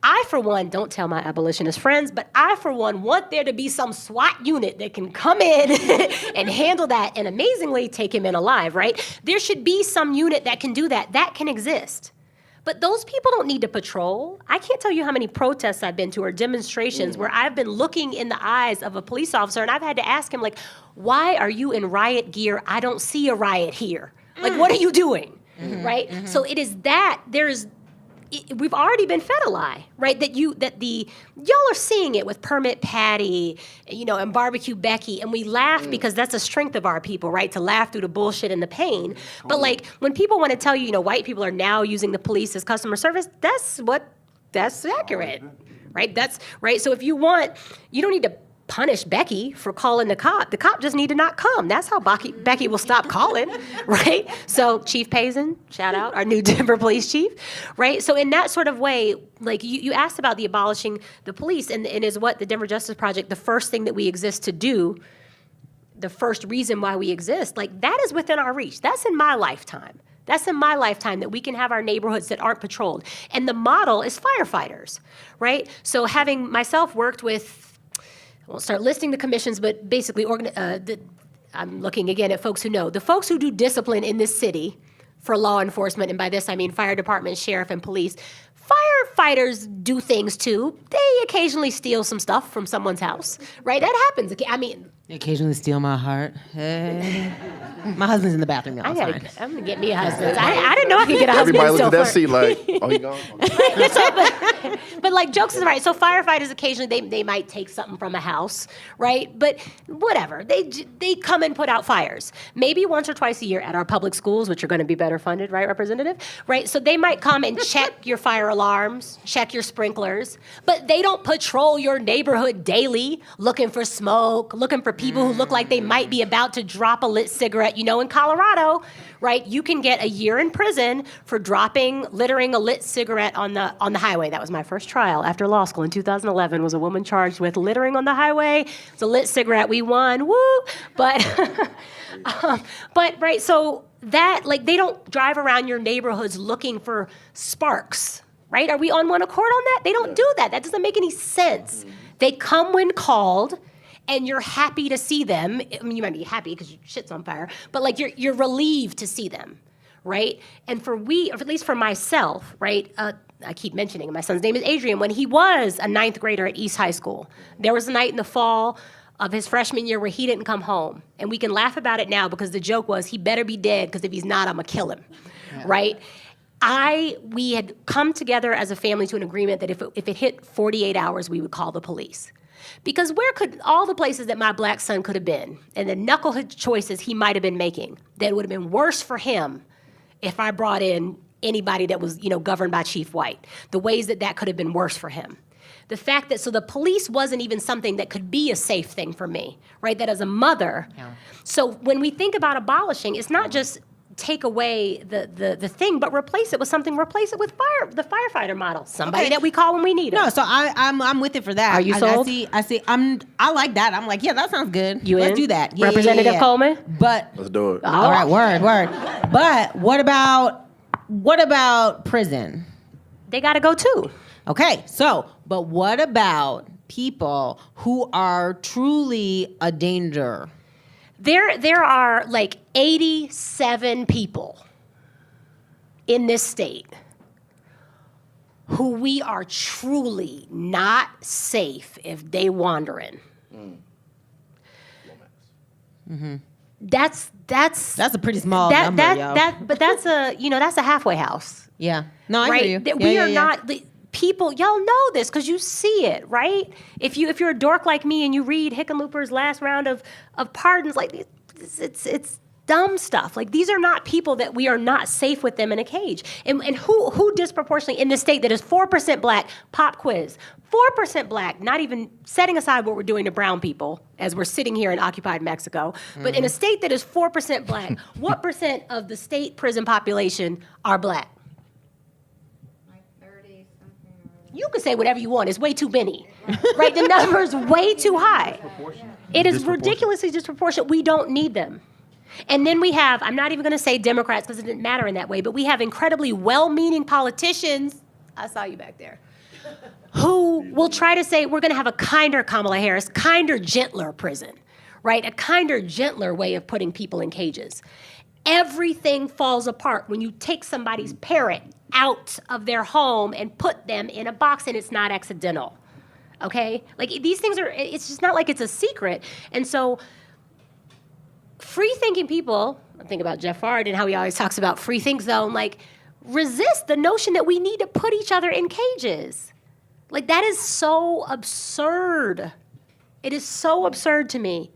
I, for one, don't tell my abolitionist friends, but I, for one, want there to be some SWAT unit that can come in and handle that and amazingly take him in alive, right? There should be some unit that can do that. That can exist. But those people don't need to patrol. I can't tell you how many protests I've been to or demonstrations where I've been looking in the eyes of a police officer and I've had to ask him, like, why are you in riot gear? I don't see a riot here. Like, what are you doing, right? So it is that we've already been fed a lie, right? Y'all are seeing it with Permit Patty, and Barbecue Becky, and we laugh because that's a strength of our people, right? To laugh through the bullshit and the pain. But like when people want to tell you, white people are now using the police as customer service, that's accurate, right? That's right. So if you don't need to punish Becky for calling the cop. The cop just need to not come. That's how Becky will stop calling, right? So Chief Payson, shout out, our new Denver police chief, right? So in that sort of way, like you asked about the abolishing the police, and is what the Denver Justice Project, the first thing that we exist to do, the first reason why we exist, like that is within our reach. That's in my lifetime. That's in my lifetime that we can have our neighborhoods that aren't patrolled. And the model is firefighters, right? So having myself worked with, I won't start listing the commissions, but basically I'm looking again at folks who know. The folks who do discipline in this city for law enforcement, and by this I mean fire department, sheriff, and police, firefighters do things too. They occasionally steal some stuff from someone's house, right? That happens. I mean, They occasionally steal my heart. Hey. My husband's in the bathroom, y'all. I'm gonna get me a husband. I didn't know I could get a husband. Everybody look so at that far. seat like, oh, he gone? But like jokes aside, so firefighters occasionally they might take something from a house, right? But whatever, they come and put out fires. Maybe once or twice a year at our public schools, which are going to be better funded, right, Representative? Right. So they might come and check your fire alarms, check your sprinklers, but they don't patrol your neighborhood daily, looking for smoke, looking for people who look like they might be about to drop a lit cigarette. In Colorado, right, you can get a year in prison for littering a lit cigarette on the highway. That was my first trial after law school in 2011, was a woman charged with littering on the highway. It's a lit cigarette. We won, woo! But, right, so that, like, they don't drive around your neighborhoods looking for sparks, right? Are we on one accord on that? They don't do that. That doesn't make any sense. They come when called, and you're happy to see them. I mean, you might be happy because your shit's on fire, but like you're relieved to see them, right? And or at least for myself, right? I keep mentioning him. My son's name is Adrian. When he was a 9th grader at East High School, there was a night in the fall of his freshman year where he didn't come home. And we can laugh about it now because the joke was he better be dead because if he's not, I'm gonna kill him, right? We had come together as a family to an agreement that if it hit 48 hours, we would call the police. Because where could all the places that my black son could have been and the knucklehead choices he might have been making that would have been worse for him if I brought in anybody that was, governed by Chief White, the ways that could have been worse for him. The fact that, so the police wasn't even something that could be a safe thing for me, right? That as a mother. Yeah. So when we think about abolishing, it's not just take away the thing, but replace it with the firefighter model. Somebody that we call when we need it. No, so I'm with it for that. Are you sold? I see. I like that. I'm like, yeah, that sounds good. Let's do that. Yeah, Representative Coleman? But let's do it. All right, word. But what about prison? They got to go too. Okay, but what about people who are truly a danger? There are like 87 people in this state who we are truly not safe if they wandering. Mm-hmm. That's a pretty small number, yo. But that's a halfway house. Yeah. No, I right? hear you. We are not people. Y'all know this because you see it, right? If you're a dork like me and you read Hickenlooper's last round of pardons, like it's dumb stuff. Like these are not people that we are not safe with them in a cage. And who disproportionately in this state that is 4% black? Pop quiz. 4% black, not even setting aside what we're doing to brown people as we're sitting here in occupied Mexico, but in a state that is 4% black, what percent of the state prison population are black? Like 30-something. You can say whatever you want. It's way too many, right? The number's way too high. It is ridiculously disproportionate. We don't need them. And then we have, I'm not even going to say Democrats because it didn't matter in that way, but we have incredibly well-meaning politicians. I saw you back there. who will try to say, we're going to have a kinder Kamala Harris, kinder, gentler prison, right? A kinder, gentler way of putting people in cages. Everything falls apart when you take somebody's parent out of their home and put them in a box, and it's not accidental, okay? Like, these things are, it's just not like it's a secret. And so free-thinking people, I'm thinking about Jeff Fard and how he always talks about free think zone, like, resist the notion that we need to put each other in cages. Like, that is so absurd. It is so absurd to me.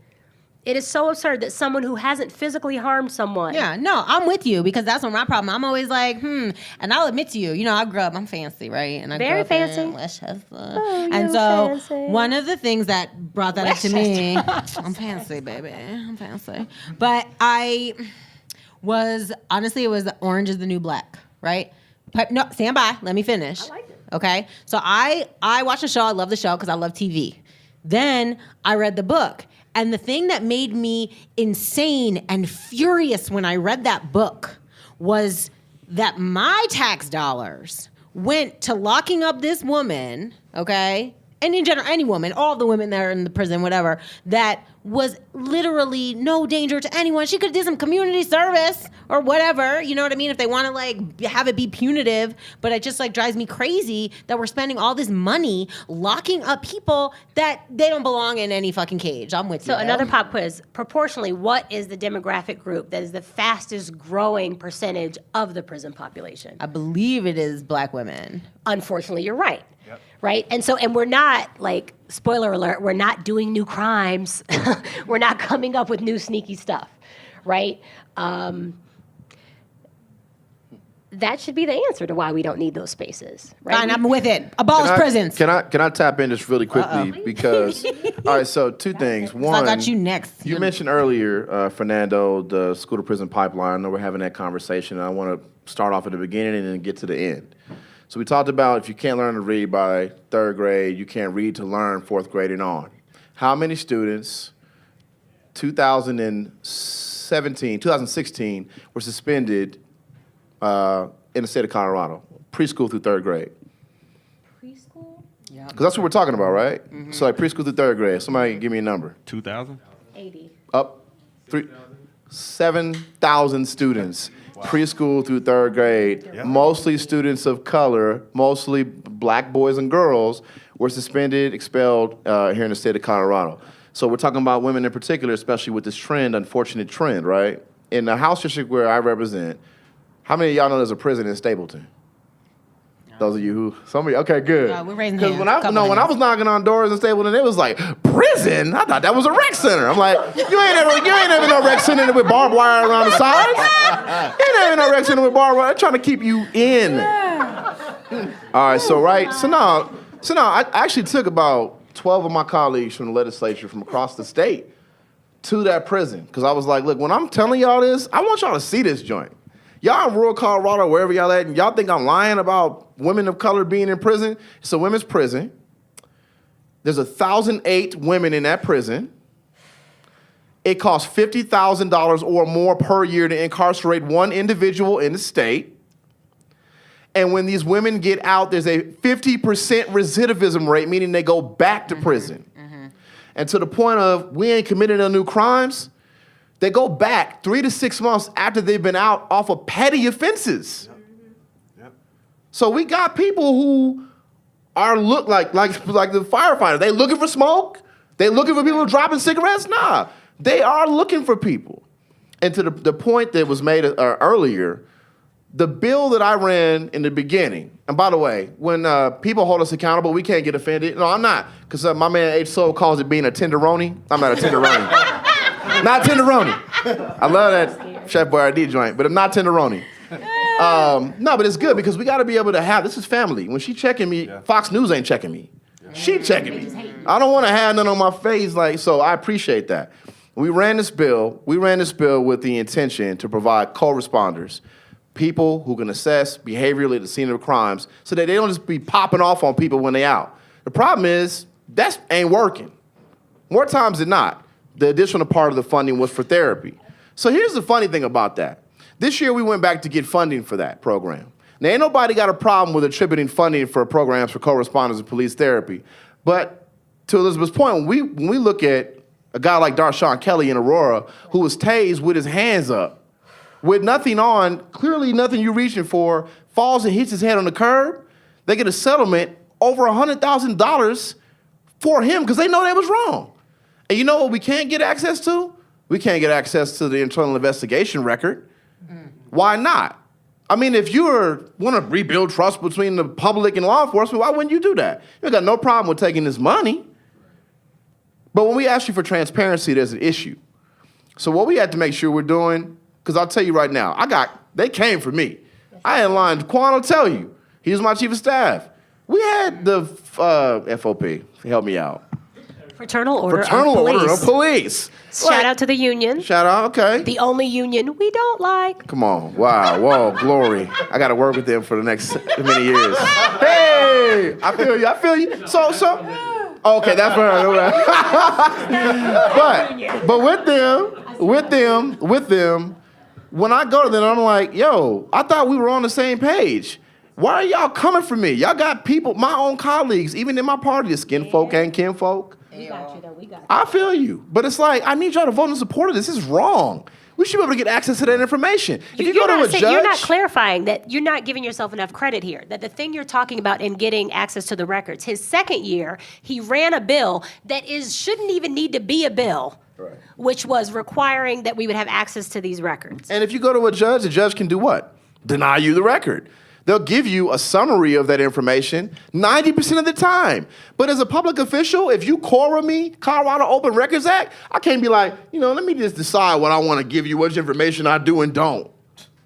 It is so absurd that someone who hasn't physically harmed someone. Yeah, no, I'm with you because that's my problem. I'm always like, and I'll admit to you, you know, I grew up, I'm fancy, right? And I Very grew up fancy. in Westchester. Oh, and you so fancy. one of the things that brought that up to me, I'm fancy, baby. I'm fancy. But it was the Orange is the New Black, right? But no, stand by, let me finish. I like it. Okay? So I watched the show, I love the show because I love TV. Then I read the book. And the thing that made me insane and furious when I read that book was that my tax dollars went to locking up this woman, okay? And in general, any woman, all the women that are in the prison, whatever, that was literally no danger to anyone. She could do some community service or whatever, you know what I mean? If they want to like have it be punitive, but it just like drives me crazy that we're spending all this money locking up people that they don't belong in any fucking cage. I'm with you. So another pop quiz. Proportionally, what is the demographic group that is the fastest growing percentage of the prison population? I believe it is Black women. Unfortunately, you're right. Yep. Right? And we're not, like, spoiler alert, we're not doing new crimes. We're not coming up with new sneaky stuff, right? That should be the answer to why we don't need those spaces, right? Fine, I'm with it. Abolish prisons. Can I tap in just really quickly? Because, all right, so two things. One, I got you next. You mentioned earlier, Fernando, the school to prison pipeline. I know we're having that conversation. I want to start off at the beginning and then get to the end. So we talked about if you can't learn to read by third grade, you can't read to learn fourth grade and on. How many students, 2016, were suspended in the state of Colorado, preschool through third grade? Preschool? Yeah. Because that's what we're talking about, right? Mm-hmm. So like preschool through third grade. Somebody give me a number. 2,000? 80. Up. 7,000 students. Wow. Preschool through third grade, mostly students of color, mostly black boys and girls, were suspended, expelled here in the state of Colorado. So we're talking about women in particular, especially with this trend, unfortunate trend, right? In the House district where I represent, how many of y'all know there's a prison in Stapleton? Those of you who, somebody, okay, good. We're raising hands. Because when I was knocking on doors in Stapleton, it was like, prison? I thought that was a rec center. I'm like, you ain't ever no rec center with barbed wire around the sides. You ain't ever no rec center with barbed wire. They're trying to keep you in. All right, so now I actually took about 12 of my colleagues from the legislature from across the state to that prison. Because I was like, look, when I'm telling y'all this, I want y'all to see this joint. Y'all in rural Colorado, wherever y'all at, and y'all think I'm lying about women of color being in prison? It's a women's prison. There's 1,008 women in that prison. It costs $50,000 or more per year to incarcerate one individual in the state. And when these women get out, there's a 50% recidivism rate, meaning they go back to prison. Mm-hmm. And to the point of, we ain't committed no new crimes, they go back 3 to 6 months after they've been out off of petty offenses. Yep. So we got people who are look like the firefighters. They looking for smoke? They looking for people dropping cigarettes? Nah, they are looking for people. And to the point that was made earlier, the bill that I ran in the beginning, and by the way, when people hold us accountable, we can't get offended. No, I'm not, because my man H. Soul calls it being a tenderoni. I'm not a tenderoni. Not tenderoni. I love that Chef Boyardee joint, but I'm not tenderoni. No, but it's good because we got to be able to have, this is family. When she checking me, Fox News ain't checking me. She checking me. I don't want to have none on my face, so I appreciate that. We ran this bill with the intention to provide co-responders, people who can assess behaviorally at the scene of crimes so that they don't just be popping off on people when they out. The problem is, that ain't working. More times than not, the additional part of the funding was for therapy. So here's the funny thing about that. This year we went back to get funding for that program. Now, ain't nobody got a problem with attributing funding for programs for co-responders and police therapy. But to Elisabeth's point, when we look at a guy like Darshawn Kelly in Aurora, who was tased with his hands up, with nothing on, clearly nothing you're reaching for, falls and hits his head on the curb, they get a settlement over $100,000 for him because they know that was wrong. And you know what we can't get access to? We can't get access to the internal investigation record. Why not? I mean, if you want to rebuild trust between the public and law enforcement, why wouldn't you do that? You got no problem with taking this money. But when we ask you for transparency, there's an issue. So what we had to make sure we're doing, because I'll tell you right now, they came for me. I ain't lying. Quan will tell you. He was my chief of staff. We had the FOP, help me out. Fraternal Order of Police. Shout out to the union. Shout out, okay. The only union we don't like. Come on, wow, whoa, glory. I got to work with them for the next many years. Hey, I feel you. So, okay, that's for her. But with them, when I go to them, I'm like, yo, I thought we were on the same page. Why are y'all coming for me? Y'all got people, my own colleagues, even in my party, the skin folk and kinfolk. We got you, though. We got you. I feel you. But it's like, I need y'all to vote in support of this. This is wrong. We should be able to get access to that information. If you go to a judge... You're not clarifying that you're not giving yourself enough credit here, that the thing you're talking about in getting access to the records, his second year, he ran a bill that shouldn't even need to be a bill, right, which was requiring that we would have access to these records. And if you go to a judge, the judge can do what? Deny you the record. They'll give you a summary of that information 90% of the time. But as a public official, if you CORA me, Colorado Open Records Act, I can't be like, let me just decide what I want to give you, which information I do and don't.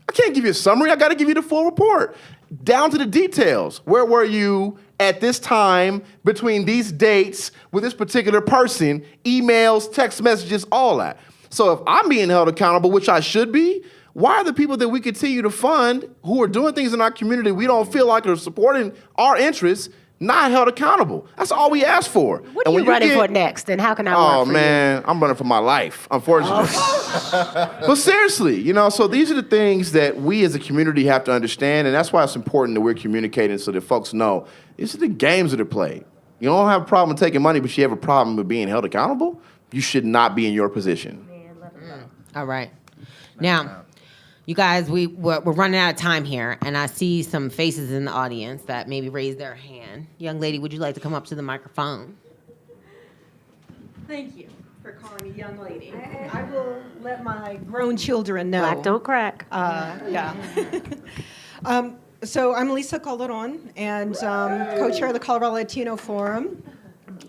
I can't give you a summary. I got to give you the full report, down to the details. Where were you at this time, between these dates, with this particular person, emails, text messages, all that. So if I'm being held accountable, which I should be, why are the people that we continue to fund who are doing things in our community we don't feel like are supporting our interests not held accountable? That's all we ask for. What are you running for next, and how can I work for you? Oh, man, I'm running for my life, unfortunately. But seriously, so these are the things that we as a community have to understand, and that's why it's important that we're communicating so that folks know these are the games that are played. You don't have a problem with taking money, but you have a problem with being held accountable? You should not be in your position. All right. Now, you guys, we're running out of time here, and I see some faces in the audience that maybe raise their hand. Young lady, would you like to come up to the microphone? Thank you for calling me young lady. I will let my grown children know. Black don't crack. Yeah. So I'm Lisa Calderon, and co-chair of the Colorado Latino Forum.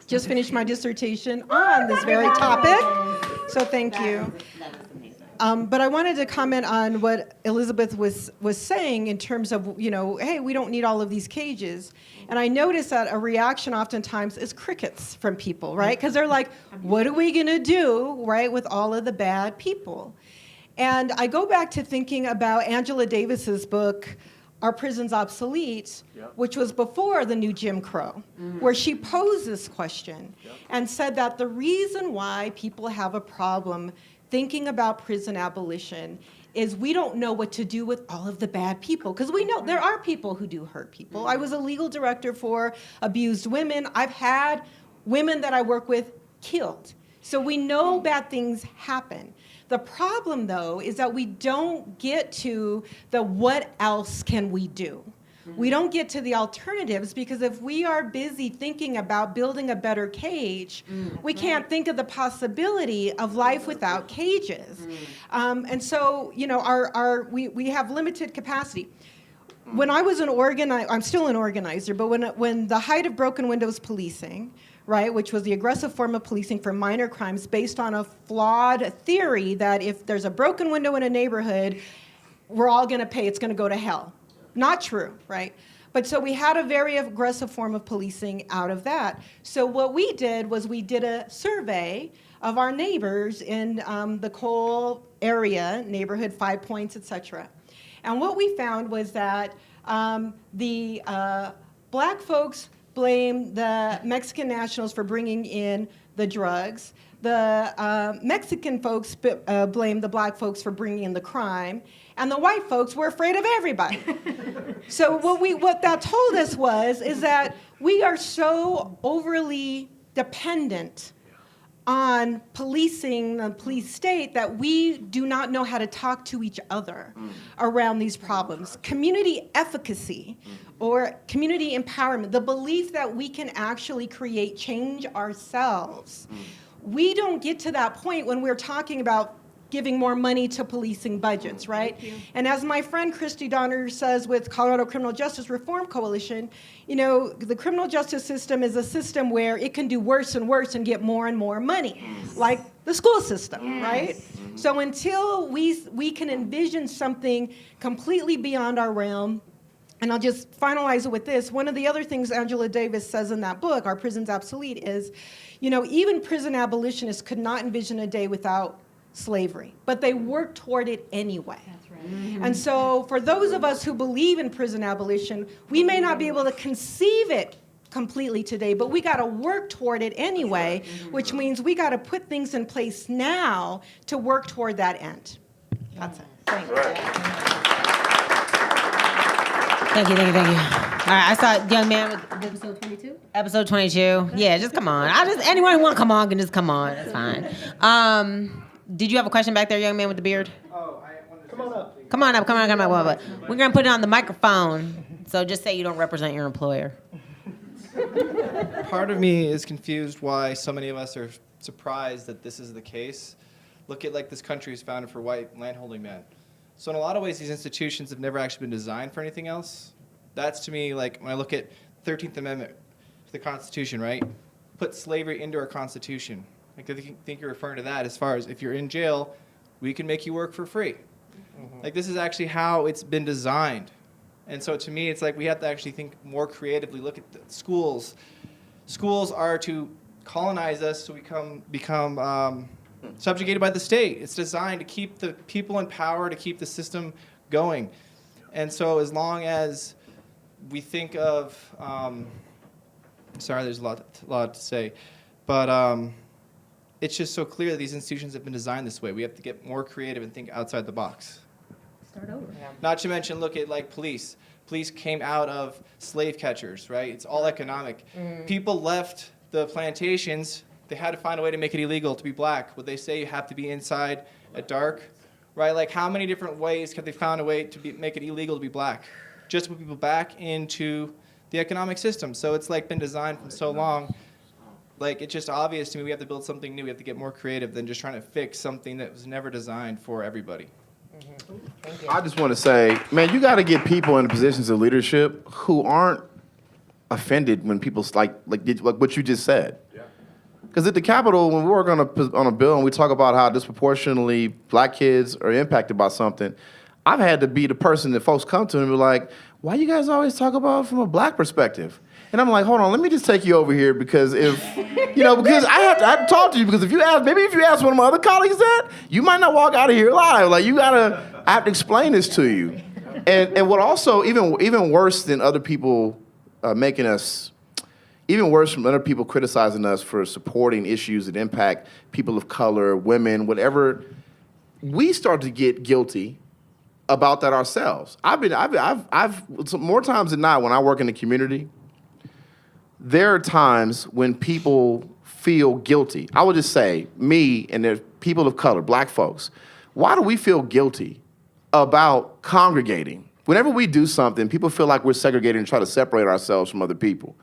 Just finished my dissertation on this very topic, so thank you. But I wanted to comment on what Elisabeth was saying in terms of, hey, we don't need all of these cages. And I noticed that a reaction oftentimes is crickets from people, right? Because they're like, what are we going to do, right, with all of the bad people? And I go back to thinking about Angela Davis's book, Are Prisons Obsolete, which was before the new Jim Crow, where she posed this question and said that the reason why people have a problem thinking about prison abolition is we don't know what to do with all of the bad people. Because we know there are people who do hurt people. I was a legal director for abused women. I've had women that I work with killed. So we know bad things happen. The problem, though, is that we don't get to the what else can we do. We don't get to the alternatives because if we are busy thinking about building a better cage, we can't think of the possibility of life without cages. And so, we have limited capacity. When I was I'm still an organizer, but when the height of broken windows policing, right, which was the aggressive form of policing for minor crimes based on a flawed theory that if there's a broken window in a neighborhood, we're all going to pay, it's going to go to hell. Not true, right? But so we had a very aggressive form of policing out of that. So what we did was we did a survey of our neighbors in the Cole area, neighborhood, 5 Points, et cetera. And what we found was that the black folks blame the Mexican nationals for bringing in the drugs. The Mexican folks blamed the black folks for bringing in the crime, and the white folks were afraid of everybody. So what that told us is that we are so overly dependent on policing the police state that we do not know how to talk to each other around these problems. Community efficacy or community empowerment, the belief that we can actually create change ourselves. We don't get to that point when we're talking about giving more money to policing budgets, right? And as my friend Christy Donner says with Colorado Criminal Justice Reform Coalition, the criminal justice system is a system where it can do worse and worse and get more and more money, like the school system, right? So until we can envision something completely beyond our realm, and I'll just finalize it with this. One of the other things Angela Davis says in that book, Our Prisons Obsolete, is, even prison abolitionists could not envision a day without slavery, but they work toward it anyway. That's right. Mm-hmm. And so for those of us who believe in prison abolition, we may not be able to conceive it completely today, but we got to work toward it anyway, which means we got to put things in place now to work toward that end. That's it. Thank you. Thank you. All right, I saw a young man with episode 22. Episode 22. Yeah, just come on. Anyone who want to come on can just come on. It's fine. Did you have a question back there, young man with the beard? Oh, I wanted to come on up. Come on up. We're going to put it on the microphone, so just say you don't represent your employer. Part of me is confused why so many of us are surprised that this is the case. Look at this country is founded for white landholding men. So in a lot of ways, these institutions have never actually been designed for anything else. That's to me, when I look at the 13th Amendment to the Constitution, right? Put slavery into our Constitution. I think you're referring to that as far as if you're in jail, we can make you work for free. Mm-hmm. This is actually how it's been designed. And so to me, it's we have to actually think more creatively. Look at the schools. Schools are to colonize us so we become subjugated by the state. It's designed to keep the people in power, to keep the system going. And so as long as we think of, sorry, there's a lot to say, but it's just so clear that these institutions have been designed this way. We have to get more creative and think outside the box. Start over. Not to mention, look at police. Police came out of slave catchers, right? It's all economic. Mm-hmm. People left the plantations. They had to find a way to make it illegal to be black. Would they say you have to be inside at dark, right? How many different ways have they found a way to make it illegal to be black? Just to put people back into the economic system. So it's been designed for so long. It's just obvious to me we have to build something new. We have to get more creative than just trying to fix something that was never designed for everybody. Mm-hmm. I just want to say, man, you got to get people in positions of leadership who aren't offended when people like what you just said. Because at the Capitol, when we work on a bill and we talk about how disproportionately black kids are impacted by something, I've had to be the person that folks come to and be like, why you guys always talk about it from a black perspective? And I'm like, hold on, let me just take you over here because because I have to talk to you because if you ask one of my other colleagues that, you might not walk out of here alive. I have to explain this to you. And what also, even worse than other people even worse from other people criticizing us for supporting issues that impact people of color, women, whatever, we start to get guilty about that ourselves. I've more times than not when I work in the community, there are times when people feel guilty. I would just say, me and the people of color, black folks, why do we feel guilty about congregating? Whenever we do something, people feel like we're segregating and try to separate ourselves from other people.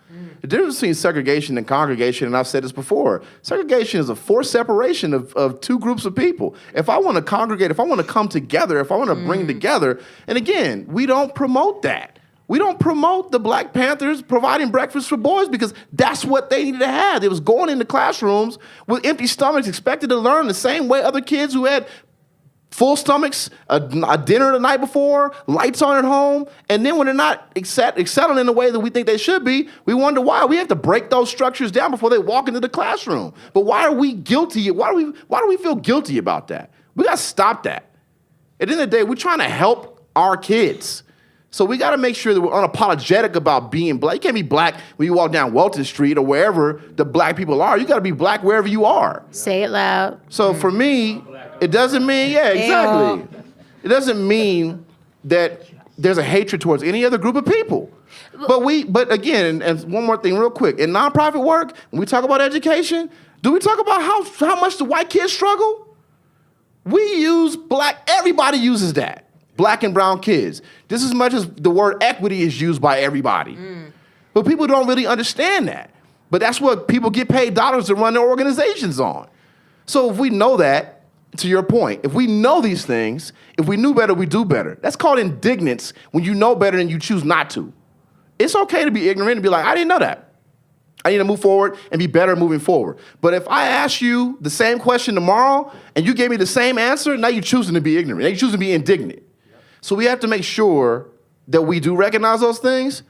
The difference between segregation and congregation, and I've said this before, segregation is a forced separation of two groups of people. If I want to congregate, if I want to come together, if I want to bring together, and again, we don't promote that. We don't promote the Black Panthers providing breakfast for boys because that's what they needed to have. They was going into classrooms with empty stomachs, expected to learn the same way other kids who had full stomachs, a dinner the night before, lights on at home, and then when they're not excelling in the way that we think they should be, we wonder why. We have to break those structures down before they walk into the classroom. But why are we guilty? Why do we feel guilty about that? We got to stop that. At the end of the day, we're trying to help our kids. So we got to make sure that we're unapologetic about being black. You can't be black when you walk down Walton Street or wherever the black people are. You got to be black wherever you are. Say it loud. So for me, it doesn't mean, yeah, exactly. It doesn't mean that there's a hatred towards any other group of people. But again, and one more thing real quick, in nonprofit work, when we talk about education, do we talk about how much the white kids struggle? We use everybody uses that. Black and brown kids. Just as much as the word equity is used by everybody. But people don't really understand that. But that's what people get paid dollars to run their organizations on. So if we know that, to your point, if we know these things, if we knew better, we do better. That's called indignance when you know better and you choose not to. It's okay to be ignorant and be like, I didn't know that. I need to move forward and be better moving forward. But if I ask you the same question tomorrow and you gave me the same answer, now you're choosing to be ignorant. Now you're choosing to be indignant. So we have to make sure that we do recognize those things,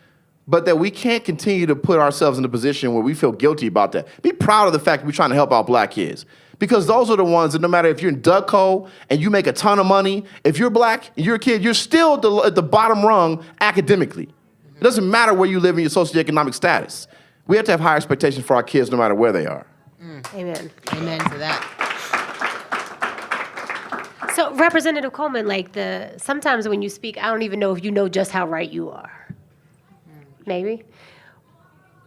but that we can't continue to put ourselves in a position where we feel guilty about that. Be proud of the fact that we're trying to help out black kids. Because those are the ones that no matter if you're in Dugco and you make a ton of money, if you're black and you're a kid, you're still at the bottom rung academically. It doesn't matter where you live in your socioeconomic status. We have to have high expectations for our kids no matter where they are. Amen. Amen to that. So, Representative Coleman, sometimes when you speak, I don't even know if you know just how right you are. Maybe.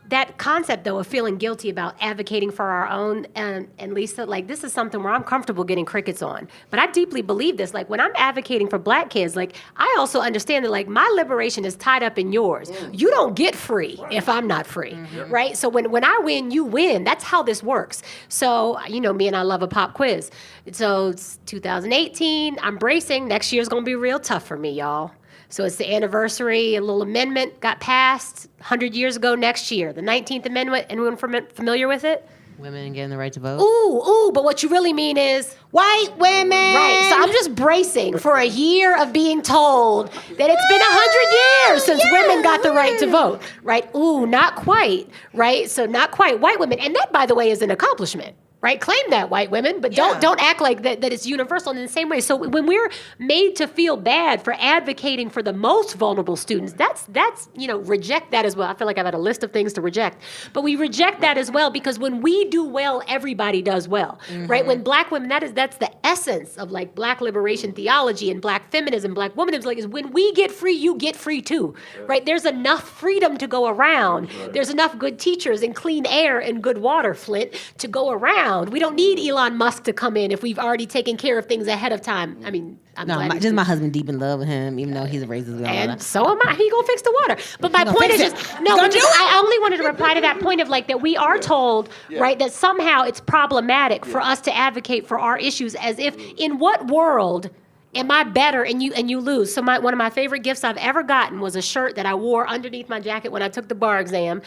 That concept, though, of feeling guilty about advocating for our own, and Lisa, this is something where I'm comfortable getting crickets on. But I deeply believe this. When I'm advocating for black kids, I also understand that, my liberation is tied up in yours. You don't get free if I'm not free, right? So when I win, you win. That's how this works. So, me and I love a pop quiz. So it's 2018. I'm bracing. Next year's going to be real tough for me, y'all. So it's the anniversary, a little amendment got passed 100 years ago next year. The 19th Amendment, anyone familiar with it? Women getting the right to vote. Ooh, but what you really mean is white women. Right, so I'm just bracing for a year of being told that it's been 100 years since women got the right to vote, right? Ooh, not quite, right? So not quite white women. And that, by the way, is an accomplishment. Right, claim that, white women, but don't act like that it's universal in the same way. So when we're made to feel bad for advocating for the most vulnerable students, that's reject that as well. I feel like I've had a list of things to reject, but we reject that as well because when we do well, everybody does well, right? When black women, that's the essence of black liberation theology and black feminism, black womanism. Is when we get free, you get free too, right? There's enough freedom to go around. There's enough good teachers and clean air and good water, Flint, to go around. We don't need Elon Musk to come in if we've already taken care of things ahead of time. I mean, my husband deep in love with him, even though he's a racist. And so am I. He gonna fix the water. But my point is I only wanted to reply to that point of that we are told, right, that somehow it's problematic for us to advocate for our issues as if in what world am I better and you lose? So one of my favorite gifts I've ever gotten was a shirt that I wore underneath my jacket when I took the bar exam,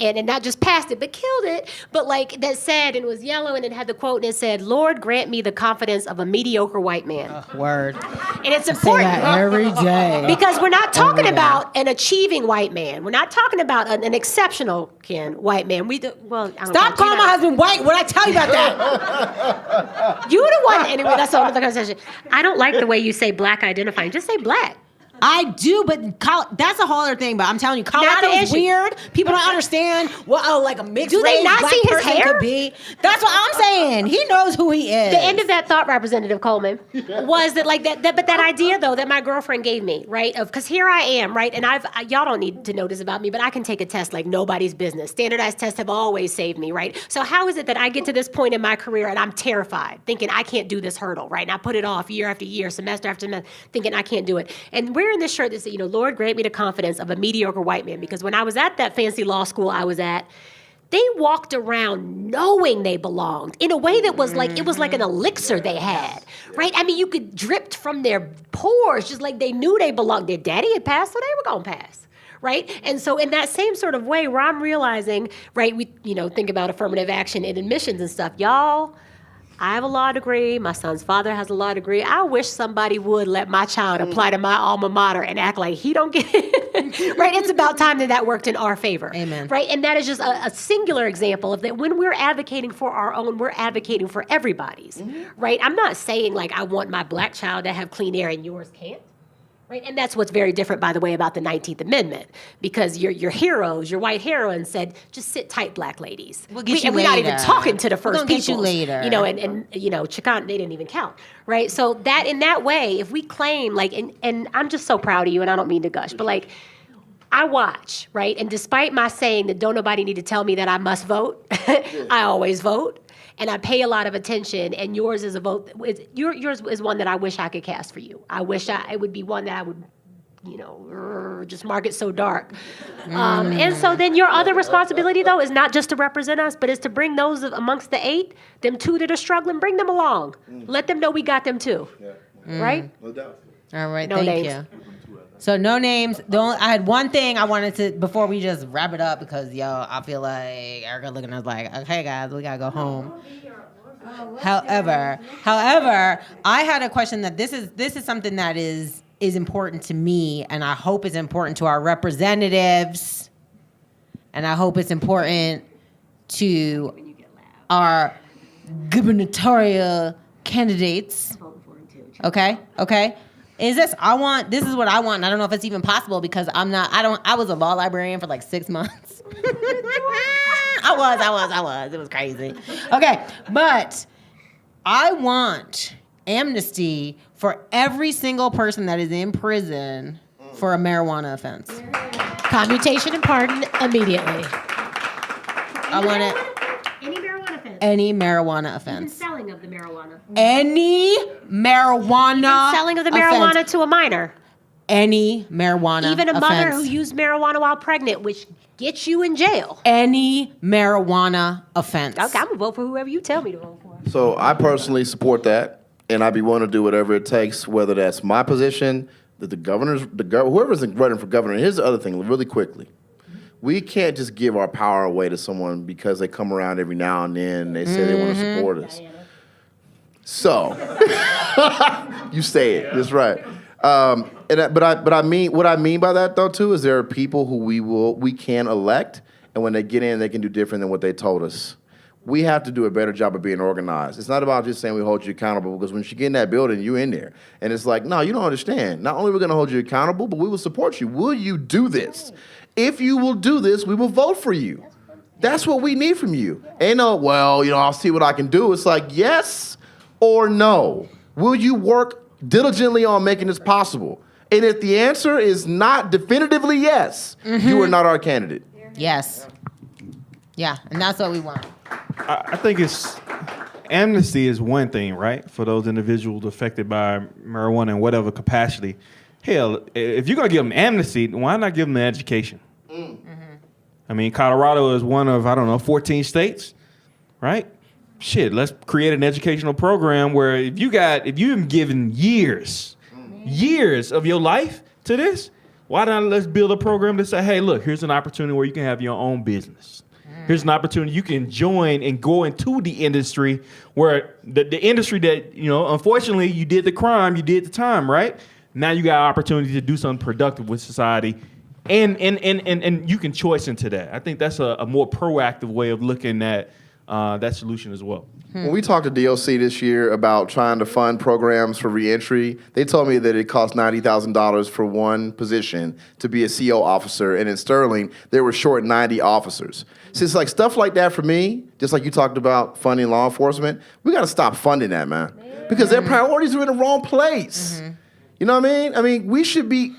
and not just passed it, but killed it. But that said, and it was yellow, and it had the quote, and it said, "Lord, grant me the confidence of a mediocre white man." Word. And it's important. I say that every day. Because we're not talking about an achieving white man. We're not talking about an exceptional white man. Stop calling my husband white when I tell you about that. You're the one. Anyway, that's another conversation. I don't like the way you say black identifying. Just say black. I do, but that's a whole other thing. But I'm telling you, Colorado is weird. People don't understand what a mixed do race they not black see his person hair? could be. That's what I'm saying. He knows who he is. The end of that thought, Representative Coleman, was that but that idea though that my girlfriend gave me, right? Because here I am, right? And y'all don't need to know this about me, but I can take a test like nobody's business. Standardized tests have always saved me, right? So how is it that I get to this point in my career and I'm terrified, thinking I can't do this hurdle, right? And I put it off year after year, semester after semester, thinking I can't do it. And we're in this shirt that said, Lord, grant me the confidence of a mediocre white man. Because when I was at that fancy law school I was at, they walked around knowing they belonged in a way that was it was like an elixir they had, right? I mean, you could drip from their pores, just like they knew they belonged. Their daddy had passed, so they were going to pass. Right? And so in that same sort of way where I'm realizing, right, we, think about affirmative action and admissions and stuff, y'all, I have a law degree. My son's father has a law degree. I wish somebody would let my child apply to my alma mater and act like he don't get it. Right? It's about time that worked in our favor. Amen. Right? And that is just a singular example of that when we're advocating for our own, we're advocating for everybody's. Right? I'm not saying I want my black child to have clean air and yours can't. Right, and that's what's very different, by the way, about the 19th Amendment, because your heroes, your white heroines said, just sit tight, black ladies. We'll get you and we're not even later. talking to the We're first gonna get you peoples, later. and Chicano, they didn't even count, right? So that in that way, if we claim, like, and I'm just so proud of you, and I don't mean to gush, but like, I watch, right? And despite my saying that don't nobody need to tell me that I must vote, I always vote. And I pay a lot of attention, and yours is a vote. Yours is one that I wish I could cast for you. I wish it would be one that I would, just mark it so dark. And so then your other responsibility, though, is not just to represent us, but is to bring those amongst the 8, them 2 that are struggling, bring them along. Let them know we got them too. Right? No doubt. All right, No thank names. you. So no names. I had one thing I wanted to, before we just wrap it up, because I feel like Erica looking at us like, okay guys, we gotta go home. However, I had a question that this is something that is important to me, and I hope it's important to our representatives, and I hope it's important to our gubernatorial candidates. Okay. This is what I want, and I don't know if it's even possible because I was a law librarian for like 6 months. I was. It was crazy. Okay, but I want amnesty for every single person that is in prison for a marijuana offense. Commutation and pardon immediately. I want it. Any marijuana offense. Any marijuana Even offense. selling of the marijuana. Any marijuana. Selling of the marijuana offense. to a minor. Any marijuana. Even a mother offense. who used marijuana while pregnant, which gets you in jail. Any marijuana offense. Okay, I'm gonna vote for whoever you tell me to vote for. So I personally support that, and I'd be willing to do whatever it takes, whether that's my position, that whoever's running for governor. Here's the other thing, really quickly. We can't just give our power away to someone because they come around every now and then and they say they want to support us. So, you say it. That's right. But I mean, what I mean by that though too is there are people who we can elect, and when they get in, they can do different than what they told us. We have to do a better job of being organized. It's not about just saying we hold you accountable, because when you get in that building, you're in there, and it's like, no, you don't understand. Not only are we going to hold you accountable, but we will support you. Will you do this? If you will do this, we will vote for you. That's what we need from you. Ain't no, I'll see what I can do. It's like, yes or no. Will you work diligently on making this possible? And if the answer is not definitively yes, you are not our candidate. Yes. Yeah, and that's what we want. I think amnesty is one thing, right? For those individuals affected by marijuana in whatever capacity. Hell, if you're going to give them amnesty, why not give them an education? I mean, Colorado is one of, 14 states, right? Shit, let's create an educational program where if you've been given years of your life to this, why not let's build a program to say, hey, look, here's an opportunity where you can have your own business. Here's an opportunity you can join and go into the industry where the industry that, unfortunately you did the crime, you did the time, right? Now you got an opportunity to do something productive with society, and you can choice into that. I think that's a more proactive way of looking at that solution as well. When we talked to DOC this year about trying to fund programs for reentry, they told me that it cost $90,000 for one position to be a CO officer, and in Sterling, they were short 90 officers. So it's like stuff like that for me, just like you talked about funding law enforcement, we got to stop funding that, man, because their priorities are in the wrong place. You know what I mean? I mean, we should be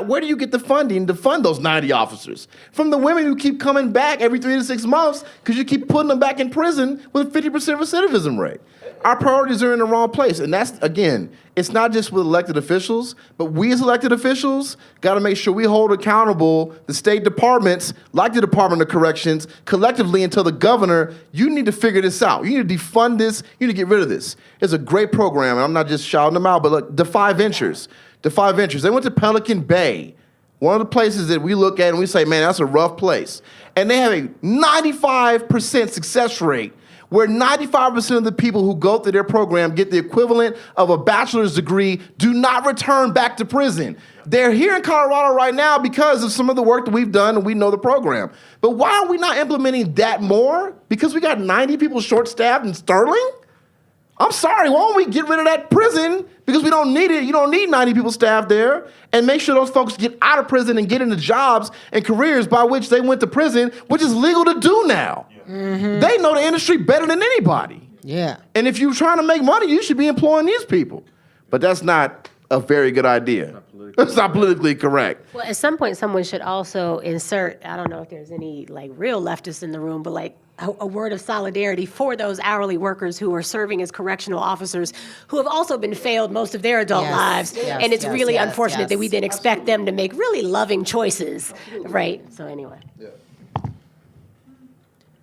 where do you get the funding to fund those 90 officers? From the women who keep coming back every 3 to 6 months because you keep putting them back in prison with a 50% recidivism rate. Our priorities are in the wrong place. And that's, again, it's not just with elected officials, but we as elected officials got to make sure we hold accountable the state departments, like the Department of Corrections, collectively until the governor, you need to figure this out. You need to defund this. You need to get rid of this. It's a great program, and I'm not just shouting them out, but look, Defy Ventures. Defy Ventures. They went to Pelican Bay, one of the places that we look at and we say, man, that's a rough place. And they have a 95% success rate where 95% of the people who go through their program get the equivalent of a bachelor's degree, do not return back to prison. They're here in Colorado right now because of some of the work that we've done and we know the program. But why are we not implementing that more? Because we got 90 people short-staffed in Sterling? I'm sorry, why don't we get rid of that prison? Because we don't need it. You don't need 90 people staffed there. And make sure those folks get out of prison and get into jobs and careers by which they went to prison, which is legal to do now. They know the industry better than anybody. Yeah. And if you're trying to make money, you should be employing these people. But that's not a very good idea. It's not politically correct. Well, at some point, someone should also insert, I don't know if there's any like real leftists in the room, but like a word of solidarity for those hourly workers who are serving as correctional officers who have also been failed most of their adult lives. And it's really unfortunate that we then expect them to make really loving choices, right? So anyway. Yeah.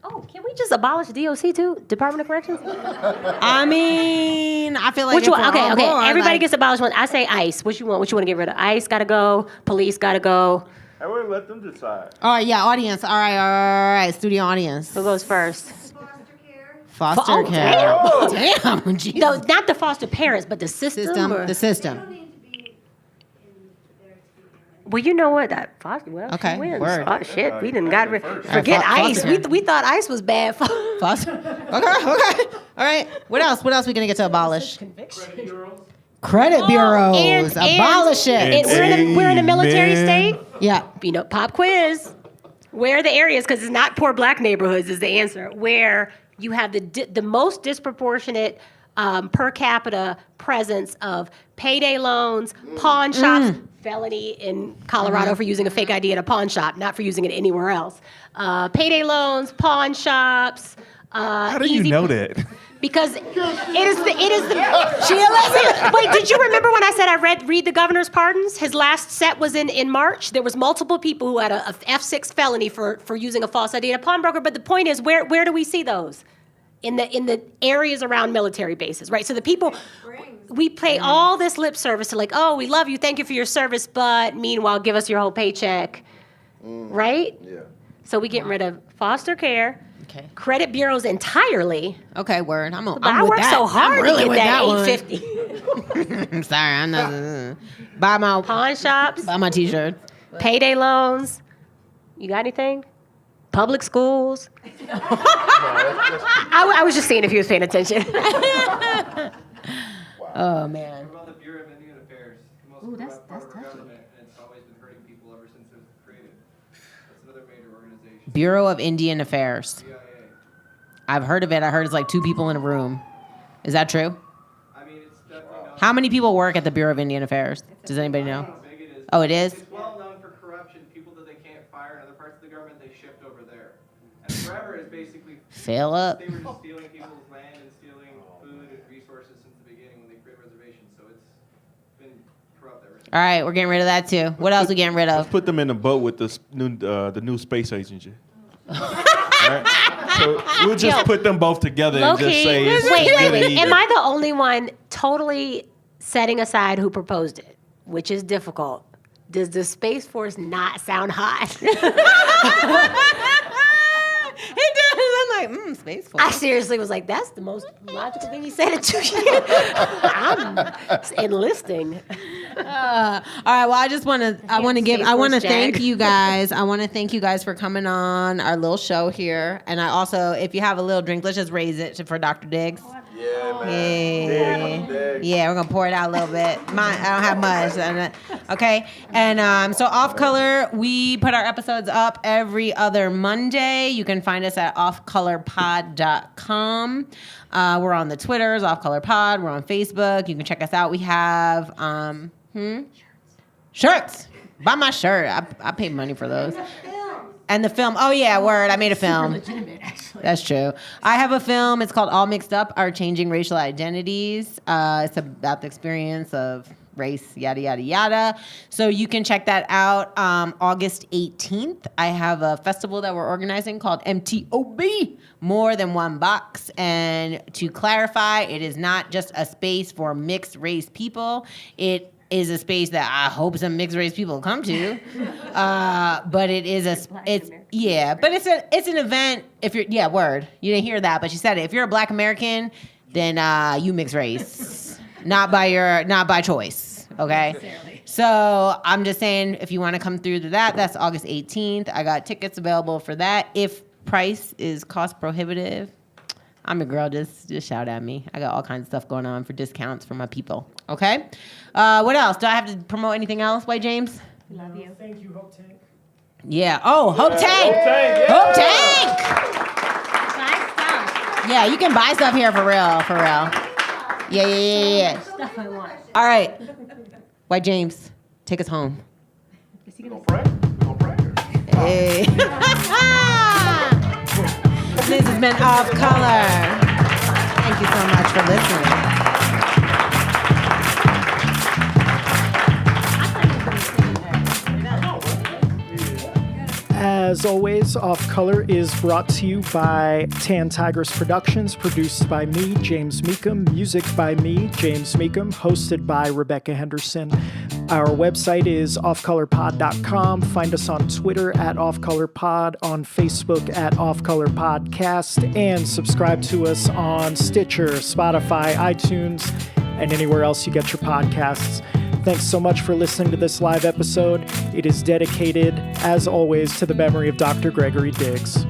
Oh, can we just abolish DOC too? Department of Corrections? I mean, I feel like Which if one? we're Okay. on board, Everybody like- gets abolished one. I say ICE. What you want? What you want to get rid of? ICE got to go. Police got to go. I would let them decide. All right, yeah, audience. All right. Studio audience. Who goes first? Foster Oh, care. Damn, Jesus. No, not the foster parents, but the system. or- The system. Well, you know what? That foster. Well, Okay, she wins. word. Oh shit, we didn't got forget ICE. foster We thought ICE was bad. Foster. Okay. All right. What else? What else we gonna get to abolish? Credit bureaus. and Abolish it. we're in a military state. Yeah. You know, pop quiz. Where are the areas? Because it's not poor black neighborhoods is the answer. Where you have the most disproportionate per capita presence of payday loans, pawn shops, felony in Colorado for using a fake ID at a pawn shop, not for using it anywhere else. Payday loans, pawn shops. How do you know that? Because it is the she Elisabeth. Wait, did you remember when I said I read the governor's pardons? His last set was in March. There was multiple people who had a F6 felony for using a false ID at a pawnbroker. But the point is, where do we see those? In the areas around military bases, right? So the people, we pay all this lip service to like, oh, we love you, thank you for your service, but meanwhile, give us your whole paycheck, right? Yeah. So we get rid of foster care, Okay. credit bureaus entirely. Okay. Word. I'm But with I worked that. so hard I'm really to with get that one. $850. I'm sorry. I'm not. Buy my Pawn shops, buy my T-shirt. payday loans. You got anything? Public schools. I was just seeing if he was paying attention. Oh man. What about the Bureau of Indian Affairs? The most corrupt part of our government, and it's always been hurting people ever since it was created. That's another major organization. Bureau of Indian Affairs. CIA. I've heard of it. I heard it's like 2 people in a room. Is that true? I mean, it's definitely not. How many people work at the Bureau of Indian Affairs? Does anybody know? How big it is. Oh, it is? It's well known for corruption. People that they can't fire in other parts of the government, they shift over there. And forever is basically Fill up. they were just stealing people's land and stealing food and resources since the beginning when they created reservations. So it's been corrupt ever since. All right, we're getting rid of that too. What else we getting rid of? Put them in the boat with the new space agency. Right? So we'll just put them both together and just say it's Wait. good and Am even. I the only one totally setting aside who proposed it, which is difficult? Does the Space Force not sound hot? It does. I'm like, Space Force. I seriously was like, that's the most logical thing he said in 2 years. I'm enlisting. All right. Well, I just want to. I want to give. Space I want to Force thank Jag. you guys. I want to thank you guys for coming on our little show here. And I also, if you have a little drink, let's just raise it for Dr. Diggs. Yeah, man. Yeah. Yeah, we're gonna pour it out a little bit. I don't have much. Okay. And so Off Color, we put our episodes up every other Monday. You can find us at offcolorpod.com. We're on the Twitters, Off Color Pod. We're on Facebook. You can check us out. We have shirts. Buy my shirt. I paid money for those. And the film. Oh yeah, word. I made a film. That's true. I have a film. It's called All Mixed Up: Our Changing Racial Identities. It's about the experience of race, yada, yada, yada. So you can check that out August 18th. I have a festival that we're organizing called MTOB, More Than One Box. And to clarify, it is not just a space for mixed race people. It is a space that I hope some mixed race people come to. But it is it's an event. If you're, word. You didn't hear that, but she said it. If you're a Black American, then you mixed race. Not by choice, okay? So I'm just saying, if you want to come through to that, that's August 18th. I got tickets available for that. If price is cost prohibitive, I'm a girl. Just shout at me. I got all kinds of stuff going on for discounts for my people. Okay. What else? Do I have to promote anything else, White James? Love you. Thank you, Hope Tank. Yeah. Oh, Hope Tank. Hope Tank. Yeah, you can buy stuff here for real. For real. Yeah. Stuff I want. All right. White James, take us home. Hey. This has been Off Color. Thank you so much for listening. As always, Off Color is brought to you by Tan Tigress Productions, produced by me, James Meekum, music by me, James Meekum, hosted by Rebekah Henderson. Our website is offcolorpod.com. Find us on Twitter at offcolorpod, on Facebook at offcolorpodcast, and subscribe to us on Stitcher, Spotify, iTunes, and anywhere else you get your podcasts. Thanks so much for listening to this live episode. It is dedicated, as always, to the memory of Dr. Gregory Diggs.